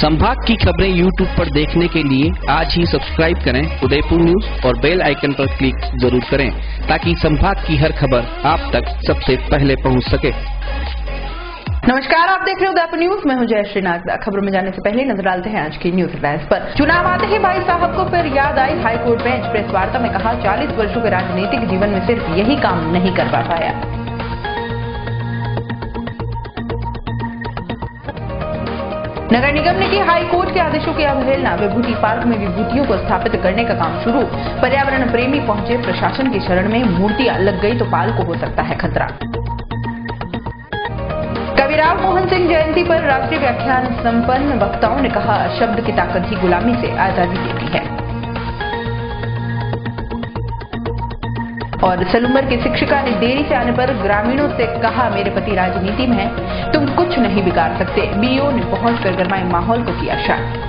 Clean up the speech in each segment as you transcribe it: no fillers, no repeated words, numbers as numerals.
संभाग की खबरें YouTube पर देखने के लिए आज ही सब्सक्राइब करें उदयपुर न्यूज और बेल आइकन पर क्लिक जरूर करें ताकि संभाग की हर खबर आप तक सबसे पहले पहुंच सके। नमस्कार, आप देख रहे हैं उदयपुर न्यूज। मैं हूं जयश्री नागदा। खबरों में जाने से पहले नजर डालते हैं आज की न्यूज हेडलाइंस पर। चुनाव आते ही भाई साहब को फिर याद आई हाईकोर्ट बेंच। प्रेस वार्ता में कहा 40 वर्षों के राजनीतिक जीवन में सिर्फ यही काम नहीं कर पाया। नगर निगम ने की हाईकोर्ट के आदेशों की अवहेलना। विभूति पार्क में विभूतियों को स्थापित करने का काम शुरू। पर्यावरण प्रेमी पहुंचे प्रशासन की शरण में। मूर्तियां लग गई तो पाल को हो सकता है खतरा। कविराव मोहन सिंह जयंती पर राष्ट्रीय व्याख्यान संपन्न। वक्ताओं ने कहा शब्द की ताकत ही गुलामी से आजादी देती है। और सलूमर की शिक्षिका ने देरी से आने पर ग्रामीणों से कहा मेरे पति राजनीति में है, तुम कुछ नहीं बिगाड़ सकते। बीओ ने पहुंचकर गरमाए माहौल को किया शांत।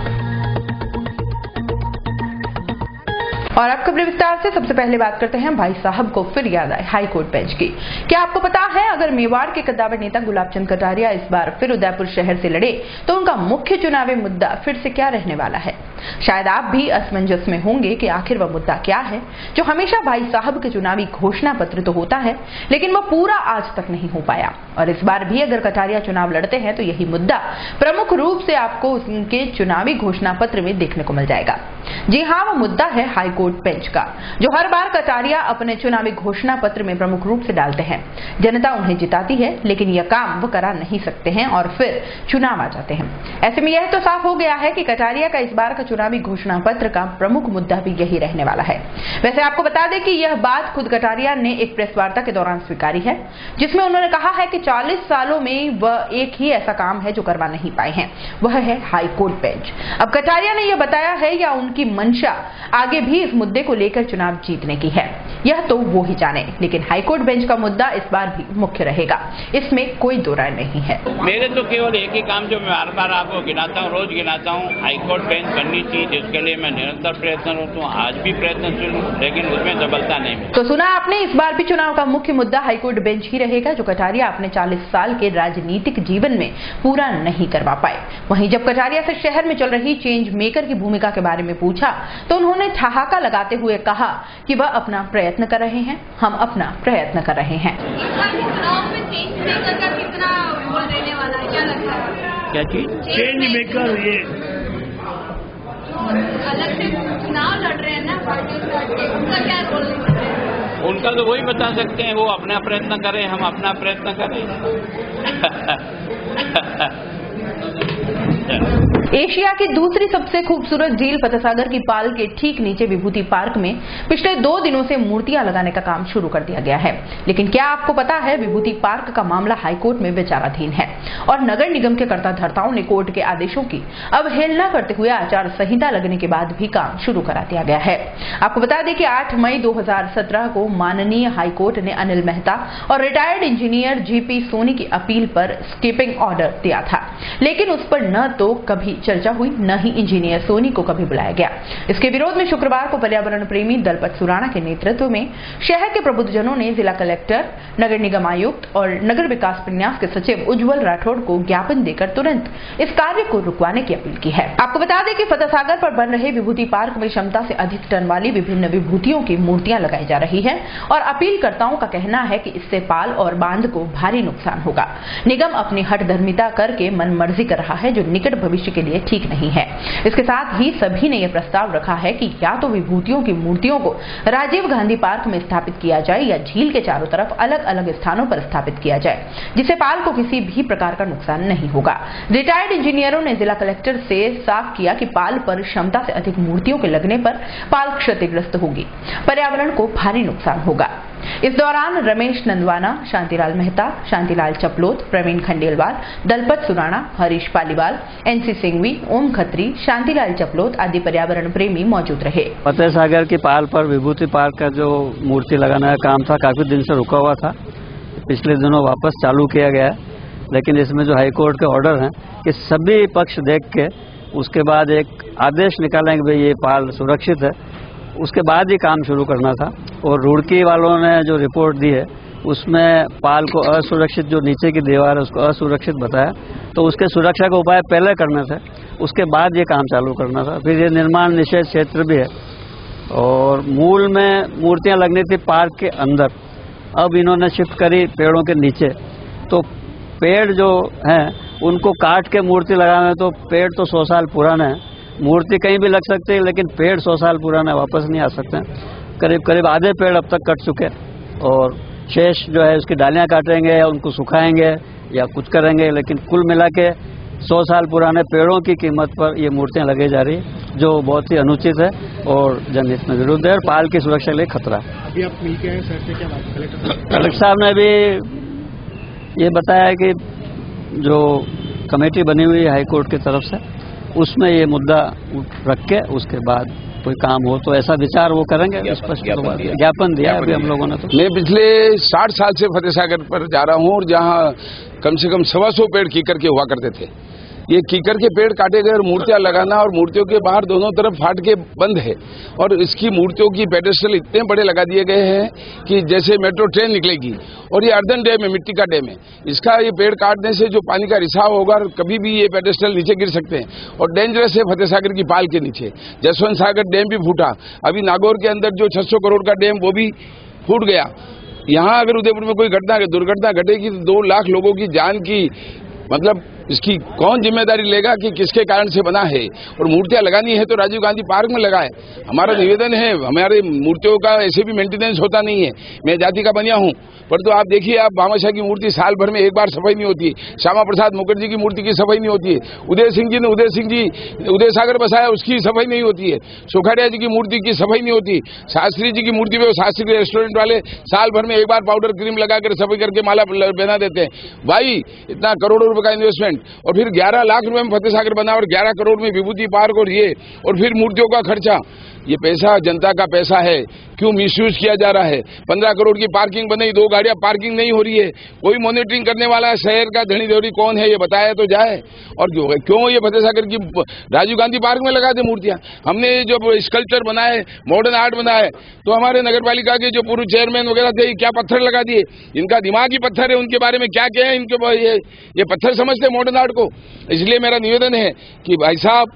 और अब खबरें विस्तार से। सबसे पहले बात करते हैं भाई साहब को फिर याद आए हाईकोर्ट बेंच की। क्या आपको पता है अगर मेवाड़ के कद्दावर नेता गुलाब चंद कटारिया इस बार फिर उदयपुर शहर से लड़े तो उनका मुख्य चुनावी मुद्दा फिर से क्या रहने वाला है? शायद आप भी असमंजस में होंगे कि आखिर वह मुद्दा क्या है जो हमेशा भाई साहब के चुनावी घोषणा पत्र तो होता है लेकिन वह पूरा आज तक नहीं हो पाया। और इस बार भी अगर कटारिया चुनाव लड़ते हैं तो यही मुद्दा प्रमुख रूप से आपको उनके चुनावी घोषणा पत्र में देखने को मिल जाएगा। जी हाँ, वो मुद्दा है हाईकोर्ट बेंच का, जो हर बार कटारिया अपने चुनावी घोषणा पत्र में प्रमुख रूप से डालते हैं। जनता उन्हें जिताती है लेकिन यह काम वो करा नहीं सकते हैं और फिर चुनाव आ जाते हैं। ऐसे में यह तो साफ हो गया है कि कटारिया का इस बार का चुनावी घोषणा पत्र का प्रमुख मुद्दा भी यही रहने वाला है। वैसे आपको बता दें कि यह बात खुद कटारिया ने एक प्रेस वार्ता के दौरान स्वीकारी है, जिसमें उन्होंने कहा है कि 40 सालों में वह एक ही ऐसा काम है जो करवा नहीं पाए हैं, वह है हाईकोर्ट बेंच। अब कटारिया ने यह बताया है या उनकी मंशा आगे भी इस मुद्दे को लेकर चुनाव जीतने की है, यह तो वो ही जाने। लेकिन हाईकोर्ट बेंच का मुद्दा इस बार भी मुख्य रहेगा, इसमें कोई दो राय नहीं है। मेरे तो केवल एक ही काम जो मैं बार बार आपको गिनाता हूँ, रोज गिनाता हूँ, हाईकोर्ट बेंच बननी चाहिए, जिसके लिए मैं निरंतर प्रयत्नरत हूँ। आज भी प्रयत्नशील हूँ लेकिन उसमें सफलता नहीं मिली। तो सुना आपने, इस बार भी चुनाव का मुख्य मुद्दा हाईकोर्ट बेंच ही रहेगा जो कटारिया अपने 40 साल के राजनीतिक जीवन में पूरा नहीं करवा पाए। वहीं जब कटारिया से शहर में चल रही चेंज मेकर की भूमिका के बारे में पूछा तो उन्होंने ठहाका लगाते हुए कहा कि वह अपना प्रयत्न कर रहे हैं, हम अपना प्रयत्न कर रहे हैं। चुनाव में चेंज मेकर का कितना रोल रहने वाला है, क्या लगता है? क्या चीज? चेंज मेकर ये अलग से चुनाव लड़ रहे हैं ना पार्टी से, उनका क्या रोल है? उनका तो वही बता सकते हैं, वो अपना प्रयत्न करें, हम अपना प्रयत्न करें। एशिया की दूसरी सबसे खूबसूरत झील फतेहसागर की पाल के ठीक नीचे विभूति पार्क में पिछले 2 दिनों से मूर्तियां लगाने का काम शुरू कर दिया गया है। लेकिन क्या आपको पता है विभूति पार्क का मामला हाईकोर्ट में विचाराधीन है और नगर निगम के कर्ताधर्ताओं ने कोर्ट के आदेशों की अवहेलना करते हुए आचार संहिता लगने के बाद भी काम शुरू करा दिया गया है। आपको बता दें कि 8 मई 2017 को माननीय हाईकोर्ट ने अनिल मेहता और रिटायर्ड इंजीनियर जीपी सोनी की अपील पर स्कीपिंग ऑर्डर दिया था, लेकिन उस पर न तो कभी चर्चा हुई, न ही इंजीनियर सोनी को कभी बुलाया गया। इसके विरोध में शुक्रवार को पर्यावरण प्रेमी दलपत सुराणा के नेतृत्व में शहर के प्रबुद्धजनों ने जिला कलेक्टर, नगर निगम आयुक्त और नगर विकास प्रन्यास के सचिव उज्जवल राठौड़ को ज्ञापन देकर तुरंत इस कार्य को रुकवाने की अपील की है। आपको बता दें कि फतेहसागर पर बन रहे विभूति पार्क में क्षमता से अधिक टन वाली विभिन्न विभूतियों की मूर्तियां लगाई जा रही है और अपीलकर्ताओं का कहना है कि इससे पाल और बांध को भारी नुकसान होगा। निगम अपनी हठधर्मिता करके मनमर्जी कर रहा है जो निकट भविष्य के लिए ठीक नहीं है। इसके साथ ही सभी ने यह प्रस्ताव रखा है कि या तो विभूतियों की मूर्तियों को राजीव गांधी पार्क में स्थापित किया जाए या झील के चारों तरफ अलग अलग स्थानों पर स्थापित किया जाए, जिससे पाल को किसी भी प्रकार का नुकसान नहीं होगा। रिटायर्ड इंजीनियरों ने जिला कलेक्टर से साफ किया कि पाल पर क्षमता से अधिक मूर्तियों के लगने पर पाल क्षतिग्रस्त होगी, पर्यावरण को भारी नुकसान होगा। इस दौरान रमेश नंदवाना, शांतिलाल मेहता, शांतिलाल चपलोत, प्रवीण खंडेलवाल, दलपत सुराणा, हरीश पालीवाल, एनसी सिंघवी, ओम खत्री, शांतिलाल चपलोत आदि पर्यावरण प्रेमी मौजूद रहे। फतेहसागर की पाल पर विभूति पार्क का जो मूर्ति लगाने का काम था काफी दिन से रुका हुआ था, पिछले दिनों वापस चालू किया गया। लेकिन इसमें जो हाईकोर्ट के ऑर्डर हैं कि सभी पक्ष देख के उसके बाद एक आदेश निकालेंगे भाई ये पाल सुरक्षित है, उसके बाद ही काम शुरू करना था। और रुड़की वालों ने जो रिपोर्ट दी है उसमें पाल को असुरक्षित, जो नीचे की दीवार है उसको असुरक्षित बताया, तो उसके सुरक्षा का उपाय पहले करने थे, उसके बाद ये काम चालू करना था। फिर ये निर्माण निषेध क्षेत्र भी है और मूल में मूर्तियां लगनी थी पार्क के अंदर, अब इन्होंने शिफ्ट करी पेड़ों के नीचे। तो पेड़ जो हैं उनको काट के मूर्ति लगाना है, तो पेड़ तो 100 साल पुराना है, मूर्ति कहीं भी लग सकती है लेकिन पेड़ 100 साल पुराना है, वापस नहीं आ सकते। करीब करीब आधे पेड़ अब तक कट चुके और शेष जो है उसकी डालियां काटेंगे या उनको सुखाएंगे या कुछ करेंगे, लेकिन कुल मिला के 100 साल पुराने पेड़ों की कीमत पर ये मूर्तियां लगी जा रही, जो बहुत ही अनुचित है और जनहित में विरुद्ध है और पाल की सुरक्षा के लिए खतरा है। अभी आप मिलके आए सर से, क्या बात? कलेक्टर साहब ने भी ये बताया कि जो कमेटी बनी हुई है हाईकोर्ट की तरफ से, उसमें ये मुद्दा रख के उसके बाद कोई काम हो तो ऐसा विचार वो करेंगे। ज्ञापन दिया अभी हम लोगों ने। तो मैं पिछले 60 साल से फतेहसागर पर जा रहा हूँ और जहाँ कम से कम 125 पेड़ कीकर के हुआ करते थे, ये कीकर के पेड़ काटे गए और मूर्तियां लगाना, और मूर्तियों के बाहर दोनों तरफ फाट के बंद है और इसकी मूर्तियों की पेडेस्टल इतने बड़े लगा दिए गए हैं कि जैसे मेट्रो ट्रेन निकलेगी। और ये अर्दन डैम है, मिट्टी का डैम है, इसका ये पेड़ काटने से जो पानी का रिसाव होगा और कभी भी ये पेडेस्टल नीचे गिर सकते हैं और डेंजरस है फतेहसागर की पाल के नीचे। जसवंत सागर डैम भी फूटा, अभी नागौर के अंदर जो 600 करोड़ का डैम वो भी फूट गया। यहाँ अगर उदयपुर में कोई दुर्घटना घटेगी तो 2 लाख लोगों की जान की मतलब इसकी कौन जिम्मेदारी लेगा कि किसके कारण से बना है। और मूर्तियां लगानी है तो राजीव गांधी पार्क में लगाए। हमारा निवेदन है, हमारे मूर्तियों का ऐसे भी मेंटेनेंस होता नहीं है। मैं जाति का बनिया हूं, पर तो आप देखिए, आप भामाशाह की मूर्ति साल भर में एक बार सफाई नहीं होती है। श्यामा प्रसाद मुखर्जी की मूर्ति की सफाई नहीं होती है। उदय सिंह जी ने उदय सागर बसाया, उसकी सफाई नहीं होती है। सुखाड़िया जी की मूर्ति की सफाई नहीं होती। शास्त्री जी की मूर्ति पे शास्त्री रेस्टोरेंट वाले साल भर में एक बार पाउडर क्रीम लगाकर सफाई करके माला पहना देते हैं। भाई इतना करोड़ों रुपए का इन्वेस्टमेंट और फिर 11 लाख रुपए में फतेहसागर बना और 11 करोड़ में विभूति पार्क और ये, और फिर मूर्तियों का खर्चा। ये पैसा जनता का पैसा है, क्यों मिसयूज किया जा रहा है। 15 करोड़ की पार्किंग बनाई, 2 गाड़ियां पार्किंग नहीं हो रही है। कोई मॉनिटरिंग करने वाला शहर का धनी धोरी कौन है, ये बताया तो जाए। और क्यों ये फतेहसागर की राजीव गांधी पार्क में लगा दे मूर्तियां। हमने जो स्कल्पचर बनाए, मॉडर्न आर्ट बनाए, तो हमारे नगर पालिका के जो पूर्व चेयरमैन वगैरह थे, क्या पत्थर लगा दिए। इनका दिमाग ही पत्थर है, उनके बारे में क्या क्या है इनके, ये पत्थर समझते मॉडर्न आर्ट को। इसलिए मेरा निवेदन है कि भाई साहब,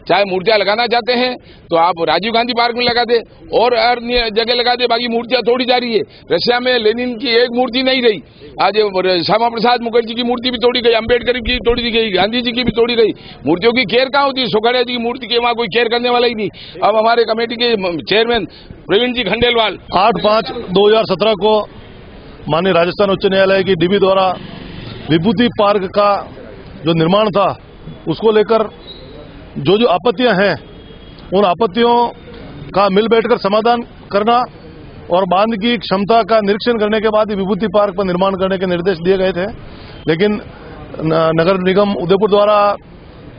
चाहे मूर्तियां लगाना चाहते हैं तो आप राजीव गांधी पार्क में लगा दे और अन्य जगह लगा दे, बाकी मूर्तियां तोड़ी जा रही है। रशिया में लेनिन की एक मूर्ति नहीं रही, आज श्यामा प्रसाद मुखर्जी की मूर्ति भी तोड़ी गई, अंबेडकर की तोड़ी गई, गांधी जी की भी तोड़ी गई। मूर्तियों की केयर कहाँ होती है? सुखाड़िया जी की मूर्ति की वहां कोई केयर करने वाला ही नहीं। अब हमारे कमेटी के चेयरमैन प्रवीण जी खंडेलवाल 8/5/2017 को माननीय राजस्थान उच्च न्यायालय की डीबी द्वारा विभूति पार्क का जो निर्माण था उसको लेकर जो आपत्तियां हैं, उन आपत्तियों का मिल बैठकर समाधान करना और बांध की क्षमता का निरीक्षण करने के बाद ही विभूति पार्क पर निर्माण करने के निर्देश दिए गए थे। लेकिन नगर निगम उदयपुर द्वारा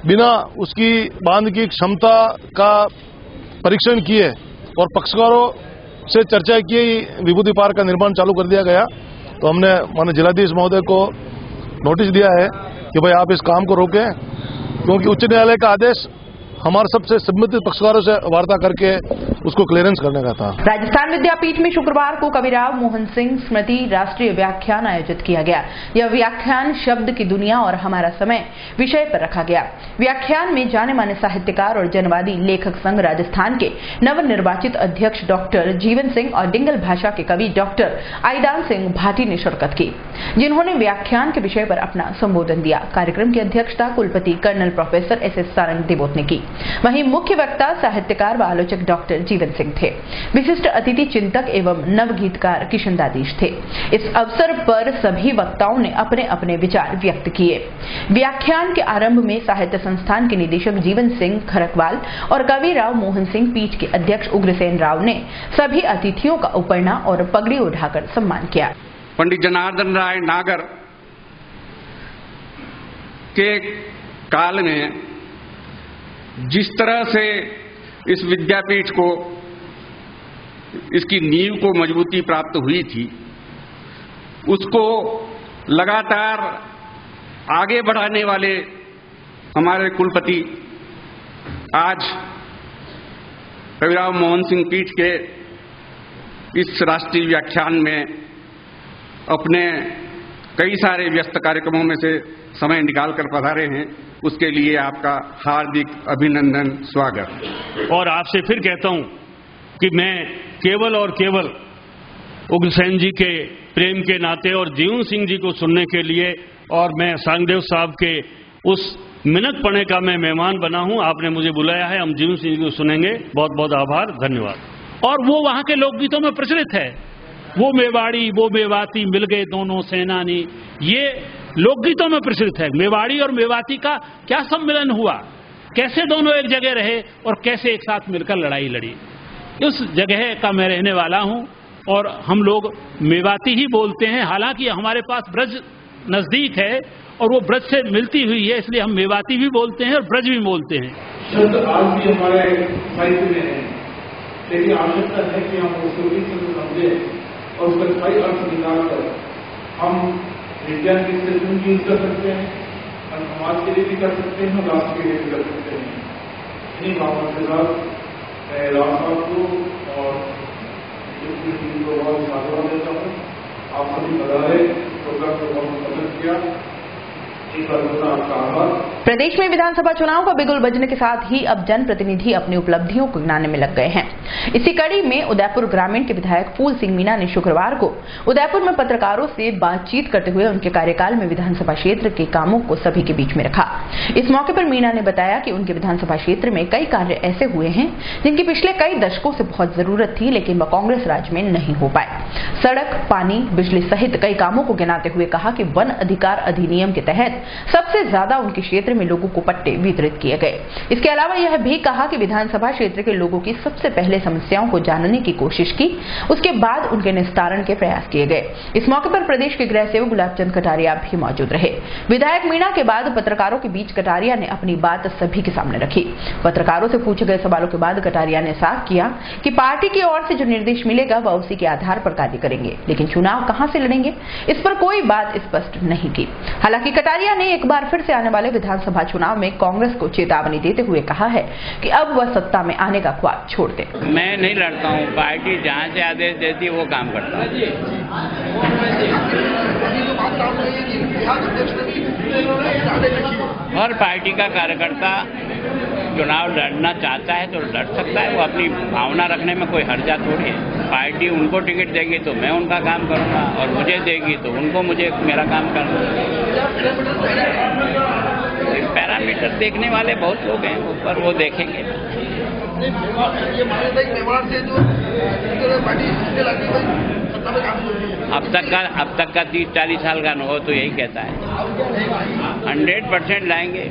बिना उसकी बांध की क्षमता का परीक्षण किए और पक्षकारों से चर्चा किए ही विभूति पार्क का निर्माण चालू कर दिया गया। तो हमने माननीय जिलाधीश महोदय को नोटिस दिया है कि भाई आप इस काम को रोकें, क्योंकि उच्च न्यायालय का आदेश हमारे सबसे संबंधित पक्षकारों से वार्ता करके उसको क्लियरेंस करने का था। राजस्थान विद्यापीठ में शुक्रवार को कविराव मोहन सिंह स्मृति राष्ट्रीय व्याख्यान आयोजित किया गया। यह व्याख्यान शब्द की दुनिया और हमारा समय विषय पर रखा गया। व्याख्यान में जाने माने साहित्यकार और जनवादी लेखक संघ राजस्थान के नवनिर्वाचित अध्यक्ष डॉक्टर जीवन सिंह और डिंगल भाषा के कवि डॉक्टर आईदान सिंह भाटी ने शिरकत की, जिन्होंने व्याख्यान के विषय पर अपना संबोधन दिया। कार्यक्रम की अध्यक्षता कुलपति colonel professor SS Sarang Devot ने की। वहीं मुख्य वक्ता साहित्यकार व आलोचक डॉक्टर जीवन सिंह थे। विशिष्ट अतिथि चिंतक एवं नवगीतकार किशन दादीश थे। इस अवसर पर सभी वक्ताओं ने अपने अपने विचार व्यक्त किए। व्याख्यान के आरंभ में साहित्य संस्थान के निदेशक जीवन सिंह खरकवाल और कविराव मोहन सिंह पीठ के अध्यक्ष उग्रसेन राव ने सभी अतिथियों का उपरना और पगड़ी उठाकर सम्मान किया। पंडित जनार्दन राय नागर के काल में जिस तरह से इस विद्यापीठ को, इसकी नींव को मजबूती प्राप्त हुई थी, उसको लगातार आगे बढ़ाने वाले हमारे कुलपति आज कविराव मोहन सिंह पीठ के इस राष्ट्रीय व्याख्यान में अपने कई सारे व्यस्त कार्यक्रमों में से समय निकाल कर पधारे हैं, उसके लिए आपका हार्दिक अभिनंदन, स्वागत। और आपसे फिर कहता हूं कि मैं केवल और केवल उग्रसेन जी के प्रेम के नाते और जीवन सिंह जी को सुनने के लिए, और मैं सांगदेव साहब के उस मिनट पढ़ने का मैं मेहमान बना हूं। आपने मुझे बुलाया है, हम जीवन सिंह जी को सुनेंगे। बहुत बहुत आभार, धन्यवाद। और वो वहां के लोकगीतों में प्रचलित है, वो मेवाड़ी वो मेवाती मिल गए दोनों सेनानी, ये लोकगीतों में प्रचलित है। मेवाड़ी और मेवाती का क्या सम्मिलन हुआ, कैसे दोनों एक जगह रहे और कैसे एक साथ मिलकर लड़ाई लड़ी। उस जगह का मैं रहने वाला हूं और हम लोग मेवाती ही बोलते हैं। हालांकि हमारे पास ब्रज नजदीक है और वो ब्रज से मिलती हुई है, इसलिए हम मेवाती भी बोलते हैं और ब्रज भी बोलते हैं। शब्द आज भी हमारे साहित्य में है, लेकिन आवश्यकता है कि हम उसको ठीक से समझें और उसका सही अर्थ निकालकर हम विज्ञान की स्थिति यूज कर सकते हैं, हम समाज के लिए भी कर सकते हैं और राष्ट्र के लिए भी कर सकते हैं। इन्हीं भावना के साथ मैं राम साहब को और को बहुत साधुवाद देता हूँ। आप सभी पधारे, प्रोग्राम को बहुत पसंद किया, एक बार आपका आभार। प्रदेश में विधानसभा चुनाव का बिगुल बजने के साथ ही अब जनप्रतिनिधि अपनी उपलब्धियों को गिनाने में लग गए हैं। इसी कड़ी में उदयपुर ग्रामीण के विधायक फूल सिंह मीणा ने शुक्रवार को उदयपुर में पत्रकारों से बातचीत करते हुए उनके कार्यकाल में विधानसभा क्षेत्र के कामों को सभी के बीच में रखा। इस मौके पर मीणा ने बताया कि उनके विधानसभा क्षेत्र में कई कार्य ऐसे हुए हैं जिनकी पिछले कई दशकों से बहुत जरूरत थी, लेकिन वह कांग्रेस राज में नहीं हो पाए। सड़क, पानी, बिजली सहित कई कामों को गिनाते हुए कहा कि वन अधिकार अधिनियम के तहत सबसे ज्यादा उनके क्षेत्र में लोगों को पट्टे वितरित किए गए। इसके अलावा यह भी कहा कि विधानसभा क्षेत्र के लोगों की सबसे पहले समस्याओं को जानने की कोशिश की, उसके बाद उनके निस्तारण के प्रयास किए गए। इस मौके पर प्रदेश के गृह सेवक गुलाब चंद कटारिया भी मौजूद रहे। विधायक मीणा के बाद पत्रकारों के बीच कटारिया ने अपनी बात सभी के सामने रखी। पत्रकारों से पूछे गए सवालों के बाद कटारिया ने साफ किया कि पार्टी की ओर से जो निर्देश मिलेगा वह उसी के आधार पर कार्य करेंगे, लेकिन चुनाव कहां से लड़ेंगे इस पर कोई बात स्पष्ट नहीं की। हालांकि कटारिया ने एक बार फिर से आने वाले विधानसभा चुनाव में कांग्रेस को चेतावनी देते हुए कहा है कि अब वह सत्ता में आने का ख्वाब छोड़ दे। मैं नहीं लड़ता हूं, पार्टी जहां से आदेश देती है वो काम करता है। हर पार्टी का कार्यकर्ता चुनाव लड़ना चाहता है तो लड़ सकता है, वो अपनी भावना रखने में कोई हर्जा थोड़ी है। पार्टी उनको टिकट देगी तो मैं उनका काम करूंगा और मुझे देगी तो उनको मुझे मेरा काम करना। पैरामीटर देखने वाले बहुत लोग हैं, ऊपर वो देखेंगे। अब तक का 30-40 साल का अनुभव तो यही कहता है 100% लाएंगे।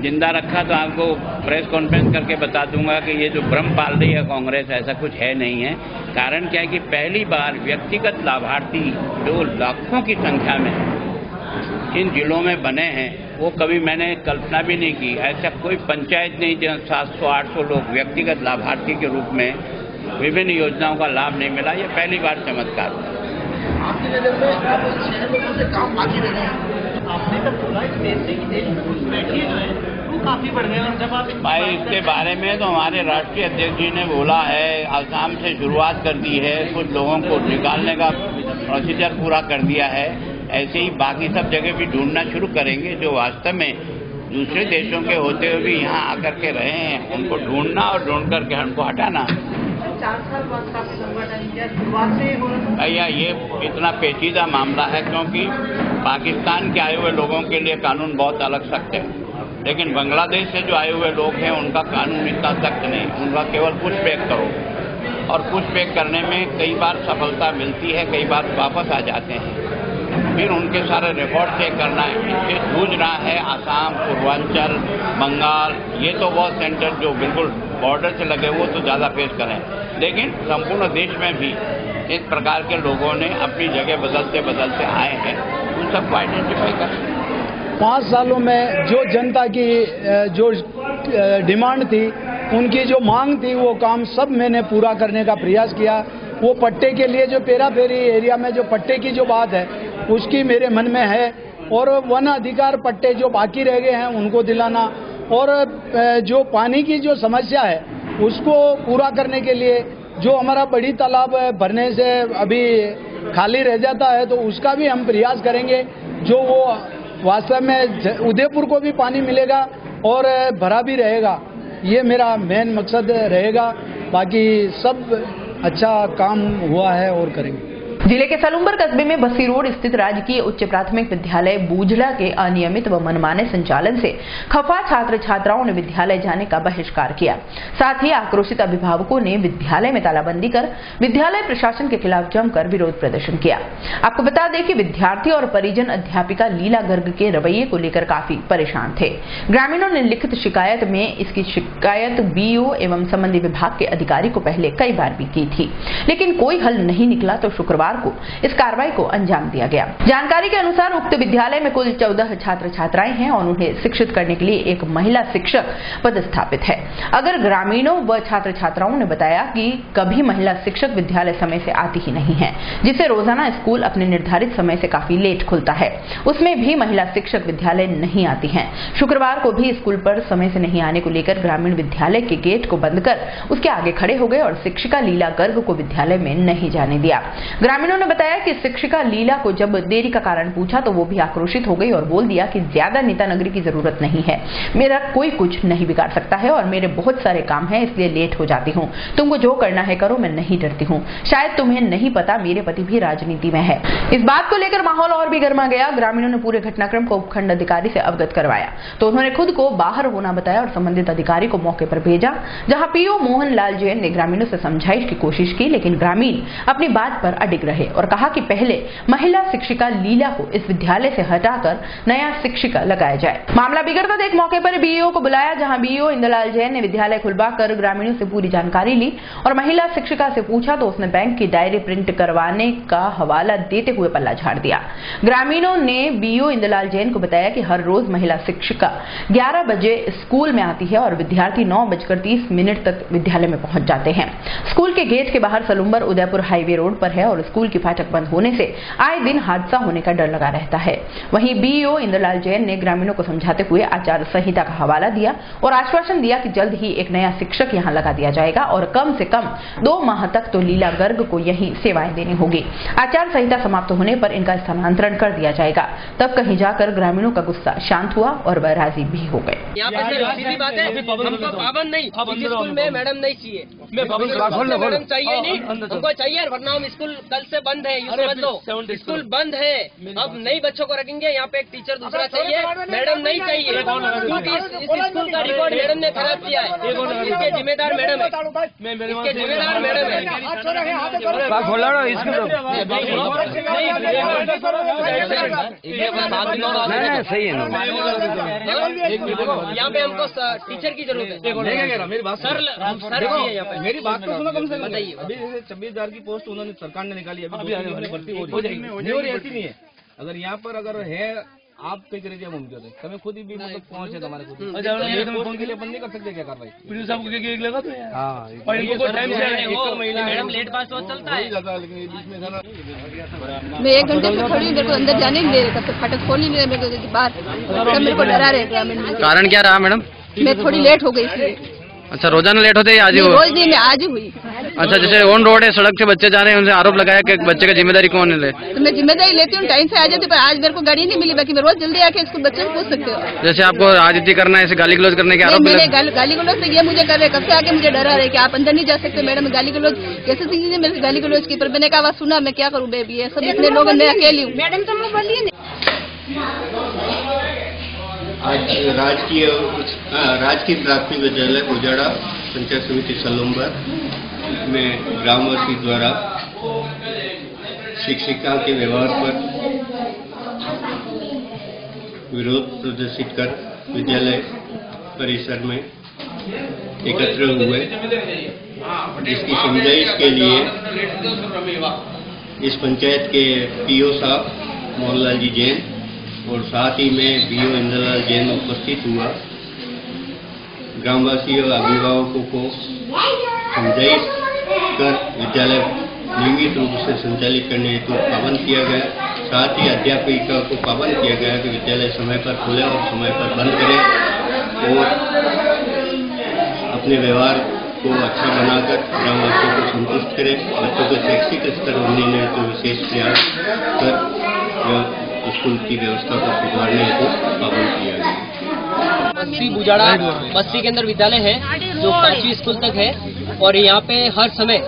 जिंदा रखा तो आपको प्रेस कॉन्फ्रेंस करके बता दूंगा कि ये जो भ्रम पाल रही है कांग्रेस, ऐसा कुछ है नहीं है। कारण क्या है कि पहली बार व्यक्तिगत लाभार्थी जो लाखों की संख्या में इन जिलों में बने हैं, वो कभी मैंने कल्पना भी नहीं की। ऐसा कोई पंचायत नहीं जहाँ 700-800 लोग व्यक्तिगत लाभार्थी के रूप में विभिन्न योजनाओं का लाभ नहीं मिला। ये पहली बार चमत्कार हुआ। आपकी नजर में आप 6 लोगों से काम बाकी रह गए, आपने तक बोला कि देश में बैठिए जो है वो काफी बढ़ गए। और जब आप भाई इसके बारे में तो हमारे राष्ट्रीय अध्यक्ष जी ने बोला है, आसाम से शुरुआत कर दी है, कुछ लोगों को निकालने का प्रोसीजर पूरा कर दिया है। ऐसे ही बाकी सब जगह भी ढूंढना शुरू करेंगे जो वास्तव में दूसरे देशों के होते हुए भी यहाँ आकर के रहे हैं, उनको ढूंढना और ढूंढ करके हमको हटाना। 4 साल बाद काफी लंबा टाइम किया, शुरुआत से हो रहा था। भैया ये इतना पेचीदा मामला है क्योंकि पाकिस्तान के आए हुए लोगों के लिए कानून बहुत अलग सख्त है, लेकिन बांग्लादेश से जो आए हुए लोग हैं उनका कानून इतना सख्त नहीं। उनका केवल पुशबैक करो, और पुशबैक करने में कई बार सफलता मिलती है, कई बार वापस आ जाते हैं। फिर उनके सारे रिकॉर्ड चेक करना है। इससे जूझ रहा है आसाम, पूर्वांचल, बंगाल, ये तो वो सेंटर जो बिल्कुल बॉर्डर से लगे वो तो ज़्यादा फेस करें, लेकिन संपूर्ण देश में भी इस प्रकार के लोगों ने अपनी जगह बदलते बदलते आए हैं, उन सबको आइडेंटिफाई करें। 5 सालों में जो जनता की जो डिमांड थी, उनकी जो मांग थी, वो काम सब मैंने पूरा करने का प्रयास किया। वो पट्टे के लिए जो पेराफेरी एरिया में जो पट्टे की जो बात है उसकी मेरे मन में है, और वन अधिकार पट्टे जो बाकी रह गए हैं उनको दिलाना, और जो पानी की जो समस्या है उसको पूरा करने के लिए जो हमारा बड़ी तालाब भरने से अभी खाली रह जाता है तो उसका भी हम प्रयास करेंगे, जो वो वास्तव में उदयपुर को भी पानी मिलेगा और भरा भी रहेगा। ये मेरा मेन मकसद रहेगा। बाकी सब अच्छा काम हुआ है और करेंगे। जिले के सलूम्बर कस्बे में बस्सी रोड स्थित राजकीय उच्च प्राथमिक विद्यालय बूझड़ा के अनियमित व मनमाने संचालन से खफा छात्र छात्राओं ने विद्यालय जाने का बहिष्कार किया। साथ ही आक्रोशित अभिभावकों ने विद्यालय में तालाबंदी कर विद्यालय प्रशासन के खिलाफ जमकर विरोध प्रदर्शन किया। आपको बता दें कि विद्यार्थी और परिजन अध्यापिका लीला गर्ग के रवैये को लेकर काफी परेशान थे। ग्रामीणों ने लिखित शिकायत में इसकी शिकायत बीओ एवं संबंधी विभाग के अधिकारी को पहले कई बार भी की थी, लेकिन कोई हल नहीं निकला तो शुक्रवार को इस कार्रवाई को अंजाम दिया गया। जानकारी के अनुसार उक्त विद्यालय में कुल 14 छात्र छात्राएं हैं और उन्हें शिक्षित करने के लिए एक महिला शिक्षक पदस्थापित है। अगर ग्रामीणों व छात्र छात्राओं ने बताया कि कभी महिला शिक्षक विद्यालय समय से आती ही नहीं है, जिससे रोजाना स्कूल अपने निर्धारित समय से काफी लेट खुलता है, उसमें भी महिला शिक्षक विद्यालय नहीं आती हैं। शुक्रवार को भी स्कूल पर समय से नहीं आने को लेकर ग्रामीण विद्यालय के गेट को बंद कर उसके आगे खड़े हो गए और शिक्षिका लीला गर्ग को विद्यालय में नहीं जाने दिया। ग्रामीणों ने बताया कि शिक्षिका लीला को जब देरी का कारण पूछा तो वो भी आक्रोशित हो गई और बोल दिया कि ज्यादा नेतानगरी की जरूरत नहीं है, मेरा कोई कुछ नहीं बिगाड़ सकता है और मेरे बहुत सारे काम हैं, इसलिए लेट हो जाती हूँ। तुमको जो करना है करो, मैं नहीं डरती हूँ। शायद तुम्हें नहीं पता, मेरे पति भी राजनीति में है। इस बात को लेकर माहौल और भी गर्मा गया। ग्रामीणों ने पूरे घटनाक्रम को उपखंड अधिकारी से अवगत करवाया तो उन्होंने खुद को बाहर होना बताया और संबंधित अधिकारी को मौके पर भेजा, जहां पीओ मोहन लाल जैन ने ग्रामीणों से समझाइश की कोशिश की, लेकिन ग्रामीण अपनी बात पर अडिग रहे और कहा कि पहले महिला शिक्षिका लीला को इस विद्यालय से हटाकर नया शिक्षिका लगाया जाए। मामला बिगड़ता देख मौके पर बीईओ को बुलाया, जहां बीईओ इंद्रलाल जैन ने विद्यालय खुलवाकर ग्रामीणों से पूरी जानकारी ली और महिला शिक्षिका से पूछा तो उसने बैंक की डायरी प्रिंट करवाने का हवाला देते हुए पल्ला झाड़ दिया। ग्रामीणों ने बीईओ इंद्रलाल जैन को बताया कि हर रोज महिला शिक्षिका 11 बजे स्कूल में आती है और विद्यार्थी 9:30 तक विद्यालय में पहुंच जाते हैं। स्कूल के गेट के बाहर सलूम्बर उदयपुर हाईवे रोड पर है और स्कूल की फाटक बंद होने से आए दिन हादसा होने का डर लगा रहता है। वहीं बीईओ इंद्रलाल जैन ने ग्रामीणों को समझाते हुए आचार संहिता का हवाला दिया और आश्वासन दिया कि जल्द ही एक नया शिक्षक यहां लगा दिया जाएगा और कम से कम 2 माह तक तो लीला गर्ग को यही सेवाएं देनी होगी। आचार संहिता समाप्त होने पर इनका स्थानांतरण कर दिया जाएगा। तब कहीं जाकर ग्रामीणों का गुस्सा शांत हुआ और वह राजी भी हो गए। यहाँ पर सीधी बात है, हमको पाबंद नहीं, स्कूल में मैडम नहीं चाहिए, मैडम चाहिए नहीं, हमको चाहिए, वरना हम स्कूल कल से बंद है, ये समझ लो, स्कूल बंद है। अब नई बच्चों को रखेंगे, यहाँ पे एक टीचर दूसरा चाहिए, मैडम नहीं चाहिए, क्योंकि इस स्कूल का रिकॉर्ड मैडम ने खराब किया है। इसके जिम्मेदार मैडम है, इसके जिम्मेदार मैडम है। सही है, यहाँ पे हमको टीचर की जरूरत है। मेरी बात सर यहाँ पे मेरी बात तो सुनो, कम से कम बताइए। अभी 26,000 की पोस्ट उन्होंने सरकार ने निकाली, अभी भर्ती हो जाएगी, नहीं हो रही, ऐसी नहीं है। अगर यहाँ पर अगर है आप कई करेंगे मुमकिन है, हमें खुद ही भी मतलब पहुंचे हमारे खुद फोन के लिए अपन नहीं कर सकते क्या कार्रवाई। लगा तो मैडम लेट पास चलता है, मैं 1 घंटे से खड़ी हूँ, मेरे को अंदर जाने नहीं दे रहे, तब तक फाटक खोल नहीं रहे मेरे को बाहर, मेरे को डरा रहे ग्रामीण। कारण क्या रहा मैडम? मैं थोड़ी लेट हो गई इसलिए। अच्छा, रोजाना लेट होते हैं आज ही? रोज नहीं, मैं आज हुई। अच्छा, जैसे ऑन रोड है, सड़क से बच्चे जा रहे हैं, उनसे आरोप लगाया कि बच्चे का जिम्मेदारी कौन ले? तो मैं जिम्मेदारी लेती हूँ, टाइम से आ जाती हूँ, पर आज मेरे को गाड़ी नहीं मिली। बाकी मैं रोज जल्दी आके स्कूल बच्चों को पूछ सकते हो। जैसे आपको राजनीति करना है, ऐसे गाली गलौज करने के आरोप? मैंने गाली गलौज से ये मुझे कर रहे, कब से आके मुझे डरा रहे कि आप अंदर नहीं जा सकते। मैडम गाली गलौज कैसे सीखी मेरे गाली गलौज की, पर मैंने कहा आवाज सुना, मैं क्या करूँ बेबी, सब इतने लोग, मैं अकेली हूँ। मैडम तो मैं बोलिए नहीं। आज राजकीय प्राथमिक विद्यालय उजाड़ा पंचायत समिति सलूम्बर में ग्रामवासी द्वारा शिक्षिका के व्यवहार पर विरोध प्रदर्शित कर विद्यालय परिसर में एकत्र हुए। इसकी समझाइश के लिए इस पंचायत के पीओ साहब मोहनलाल जी जैन और साथ ही में बीओ इंद्रलाल जैन उपस्थित हुआ। ग्रामवासियों और अभिभावकों को समझाइश कर विद्यालय नियमित रूप से संचालित करने हेतु पाबंद किया गया। साथ ही अध्यापिका को पाबंद किया गया कि विद्यालय समय पर खुले और समय पर बंद करे और अपने व्यवहार को अच्छा बनाकर ग्रामवासियों को संतुष्ट करें, बच्चों के शैक्षिक स्तर उन्नयन को विशेष प्रयास कर स्कूल की व्यवस्था को सुधारने हेतु पाबंद किया गया। बस्ती बुजाड़ा बस्ती के अंदर विद्यालय है जो 5वीं स्कूल तक है और यहाँ पे हर समय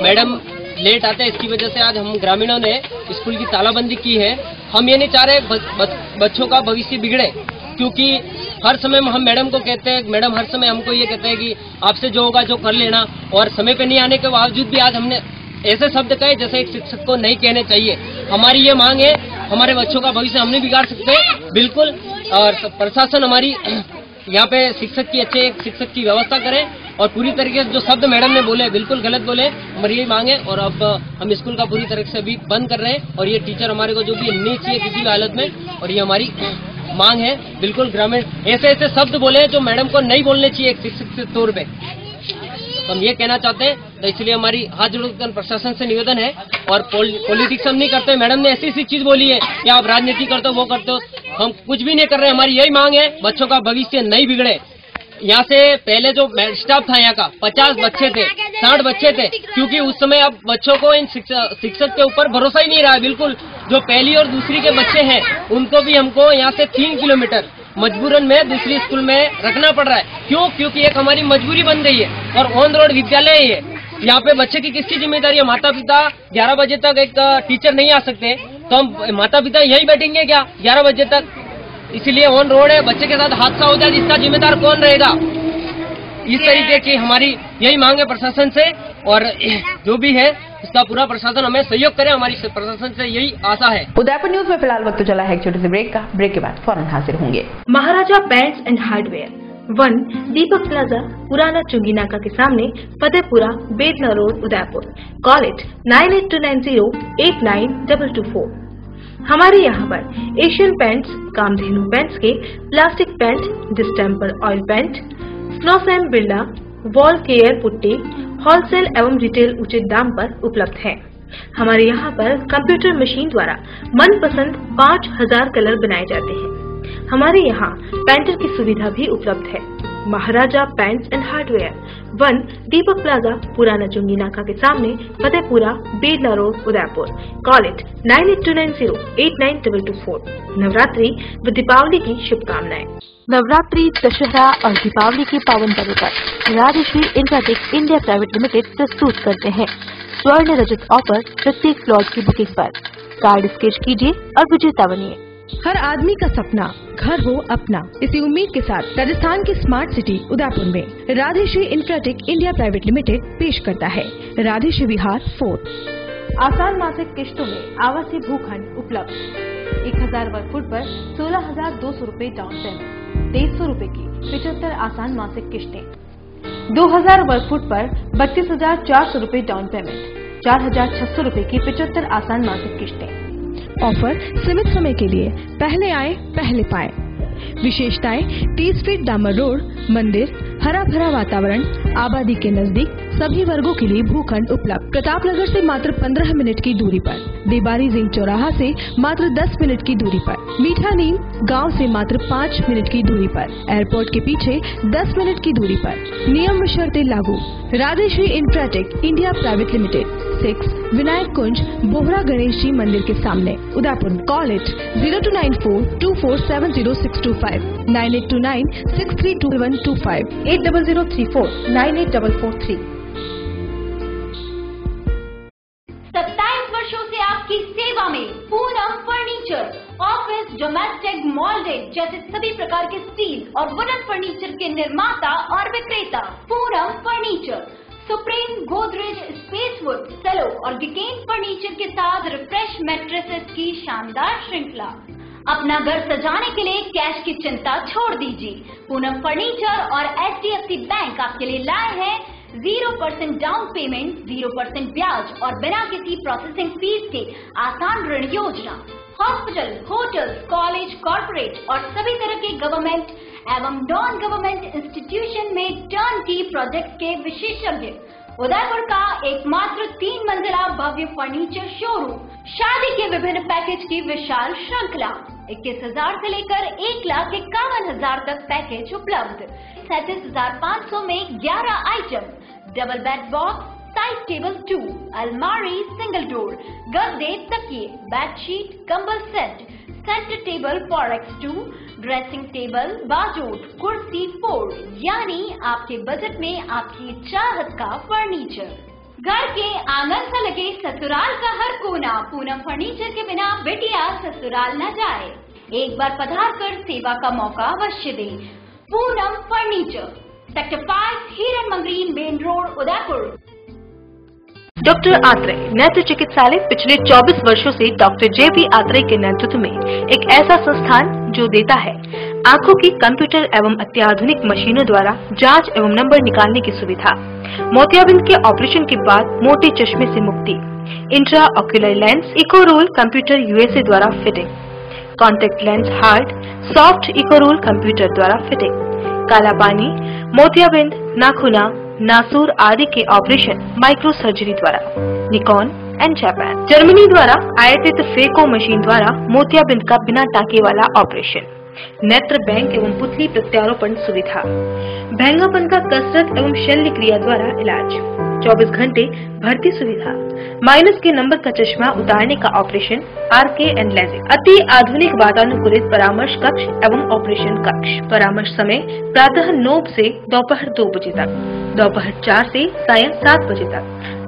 मैडम लेट आते हैं। इसकी वजह से आज हम ग्रामीणों ने स्कूल की तालाबंदी की है। हम ये नहीं चाह रहे बच्चों का भविष्य बिगड़े, क्योंकि हर समय हम मैडम को कहते हैं, मैडम हर समय हमको ये कहते हैं कि आपसे जो होगा जो कर लेना, और समय पे नहीं आने के बावजूद भी आज हमने ऐसे शब्द कहे जैसे एक शिक्षक को नहीं कहने चाहिए। हमारी ये मांग है, हमारे बच्चों का भविष्य हम नहीं बिगाड़ सकते बिल्कुल, और प्रशासन हमारी यहाँ पे शिक्षक की अच्छे एक शिक्षक की व्यवस्था करें और पूरी तरीके से जो शब्द मैडम ने बोले बिल्कुल गलत बोले, हमारी यही मांग है। और अब हम स्कूल का पूरी तरीके से अभी बंद कर रहे हैं और ये टीचर हमारे को जो भी नहीं चाहिए किसी भी हालत में, और ये हमारी मांग है। बिल्कुल ग्रामीण ऐसे ऐसे शब्द बोले जो मैडम को नहीं बोलने चाहिए एक शिक्षक के तौर पे, तो हम ये कहना चाहते हैं। तो इसलिए हमारी हाथ जोड़कर प्रशासन से निवेदन है, और पॉलिटिक्स हम नहीं करते। मैडम ने ऐसी चीज बोली है कि आप राजनीति करते हो वो करते हो, हम कुछ भी नहीं कर रहे। हमारी यही मांग है बच्चों का भविष्य नहीं बिगड़े। यहाँ से पहले जो स्टाफ था यहाँ का 50 बच्चे थे, 60 बच्चे थे, क्योंकि उस समय अब बच्चों को इन शिक्षक के ऊपर भरोसा ही नहीं रहा बिल्कुल। जो पहली और दूसरी के बच्चे हैं उनको भी हमको यहाँ से 3 किलोमीटर मजबूरन में दूसरी स्कूल में रखना पड़ रहा है। क्यों? क्योंकि एक हमारी मजबूरी बन गई है और ऑन रोड विद्यालय है। यहाँ पे बच्चे की किसकी जिम्मेदारी है? माता पिता 11 बजे तक एक टीचर नहीं आ सकते, तो हम माता पिता यही बैठेंगे क्या 11 बजे तक? इसलिए ऑन रोड है, बच्चे के साथ हादसा हो जाए इसका जिम्मेदार कौन रहेगा? इस तरीके की हमारी यही मांग है प्रशासन से, और जो भी है इसका पूरा प्रशासन हमें सहयोग करे, हमारी प्रशासन से यही आशा है। उदयपुर न्यूज में फिलहाल वक्त चला है एक छोटे से ब्रेक का। ब्रेक के बाद फौरन हाजिर होंगे। Maharaja paints and hardware 1 Deepak plaza पुराना चुंगी नाका के सामने Fatehpura Betla road Udaipur. Call it 9829089224। हमारे यहाँ पर एशियन पेंट्स, कामधेनु पेंट्स के plastic paint, distemper oil paint, Snowcem बिल्डा, वॉल केयर पुट्टी होलसेल एवं रिटेल उचित दाम पर उपलब्ध है। हमारे यहाँ पर कंप्यूटर मशीन द्वारा मनपसंद 5000 कलर बनाए जाते हैं। हमारे यहाँ पेंटर की सुविधा भी उपलब्ध है। Maharaja paints and hardware 1 Deepak plaza पुराना चुंगी नाका के सामने Fatehpura Betla road Udaipur. Call it 9829089224। Navratri व दीपावली की शुभकामनाएं। नवरात्रि, दशहरा और दीपावली के पावन पर्व पर Rajshree Infratech India private limited प्रस्तुत करते हैं स्वर्ण रजत ऑफर प्रत्येक प्लॉट की बुकिंग पर। कार्ड स्केच कीजिए और विजेता बनिए। हर आदमी का सपना घर हो अपना, इसी उम्मीद के साथ राजस्थान की स्मार्ट सिटी उदयपुर में राधेश्री इंफ्राटेक इंडिया प्राइवेट लिमिटेड पेश करता है राधेश्री विहार 4। आसान मासिक किश्तों में आवासीय भूखंड उपलब्ध। 1000 वर्ग फुट पर 16,200 रूपए डाउन पेमेंट, 150 रूपए की 75 आसान मासिक किश्तें। 2000 वर्ग फुट पर 32,400 रूपए डाउन पेमेंट, 4,600 रूपए की 75 आसान मासिक किश्तें। ऑफर सीमित समय के लिए, पहले आए पहले पाए। विशेषताएं 30 फीट डामर रोड, मंदिर, हरा भरा वातावरण, आबादी के नजदीक, सभी वर्गों के लिए भूखंड उपलब्ध। प्रतापनगर से मात्र 15 मिनट की दूरी पर, देबारी जिंग चौराहा से मात्र 10 मिनट की दूरी पर, मीठा नीम गांव से मात्र 5 मिनट की दूरी पर, एयरपोर्ट के पीछे 10 मिनट की दूरी पर। नियम व शर्तें लागू। Radheshri infratech India private limited 6 Vinayak Kunj, Bohra Ganesh ji मंदिर के सामने उदयपुर। Call it 0294247065, 9829632125, 8034984443। 27 वर्षों से आपकी सेवा में पूनम फर्नीचर, ऑफिस, डोमेस्टिक, मॉल्डेड जैसे सभी प्रकार के स्टील और वुडन फर्नीचर के निर्माता और विक्रेता। Poonam furniture Supreme, Godrej, Spacewood, Cello और गिकेन फर्नीचर के साथ रिफ्रेश मैट्रेसेस की शानदार श्रृंखला। अपना घर सजाने के लिए कैश की चिंता छोड़ दीजिए। पूनम फर्नीचर और HDFC बैंक आपके लिए लाए हैं 0% डाउन पेमेंट, 0% ब्याज और बिना किसी प्रोसेसिंग फीस के आसान ऋण योजना। हॉस्पिटल, होटल्स, कॉलेज, कॉर्पोरेट और सभी तरह के गवर्नमेंट एवं नॉन गवर्नमेंट इंस्टीट्यूशन में टर्न की प्रोजेक्ट के विशेषज्ञ। उदयपुर का एकमात्र 3 मंजिला भव्य फर्नीचर शोरूम, शादी के विभिन्न पैकेज की विशाल श्रृंखला, 21,000 से लेकर 1,51,000 तक पैकेज उपलब्ध। 37,500 में 11 item, double bed box, side table 2, अलमारी सिंगल डोर, गद्दे, तकिए, बेडशीट, कंबल set, centre table 4x2, dressing table, बाजोट, कुर्सी 4, यानी आपके बजट में आपकी चाहत का फर्नीचर। घर के आंगन से लगे ससुराल का हर कोना, पूनम फर्नीचर के बिना बेटिया ससुराल न जाए। एक बार पधार कर सेवा का मौका अवश्य दे। पूनम फर्नीचर, सेक्टर 5, हिरन Mangri, main road, Udaipur. Doctor Atreya नेत्र चिकित्सालय पिछले 24 वर्षों से डॉक्टर जे.वी. आत्रेय के नेतृत्व में एक ऐसा संस्थान जो देता है आंखों की कंप्यूटर एवं अत्याधुनिक मशीनों द्वारा जांच एवं नंबर निकालने की सुविधा, मोतियाबिंद के ऑपरेशन के बाद मोटे चश्मे से मुक्ति, इंट्रा ऑक्यूलर लेंस, इको रोल कंप्यूटर यूएसए द्वारा फिटिंग, कॉन्टेक्ट लेंस हार्ड, सॉफ्ट इको रोल कंप्यूटर द्वारा फिटिंग, काला पानी, मोतियाबिंद, नाखूना, नासूर आदि के ऑपरेशन माइक्रो सर्जरी द्वारा, निकॉन एंड जापान, जर्मनी द्वारा आयातित फेको मशीन द्वारा मोतियाबिंद का बिना टाँके वाला ऑपरेशन, नेत्र बैंक एवं पुतली प्रत्यारोपण सुविधा, भैंगापन का कसरत एवं शल्य क्रिया द्वारा इलाज, 24 घंटे भर्ती सुविधा, माइनस के नंबर का चश्मा उतारने का ऑपरेशन, आरके एंड लेजिक, अति आधुनिक वातानुकूलित परामर्श कक्ष एवं ऑपरेशन कक्ष। परामर्श समय प्रातः 9 से दोपहर 2 बजे तक, दोपहर 4 से सायं 7 बजे तक,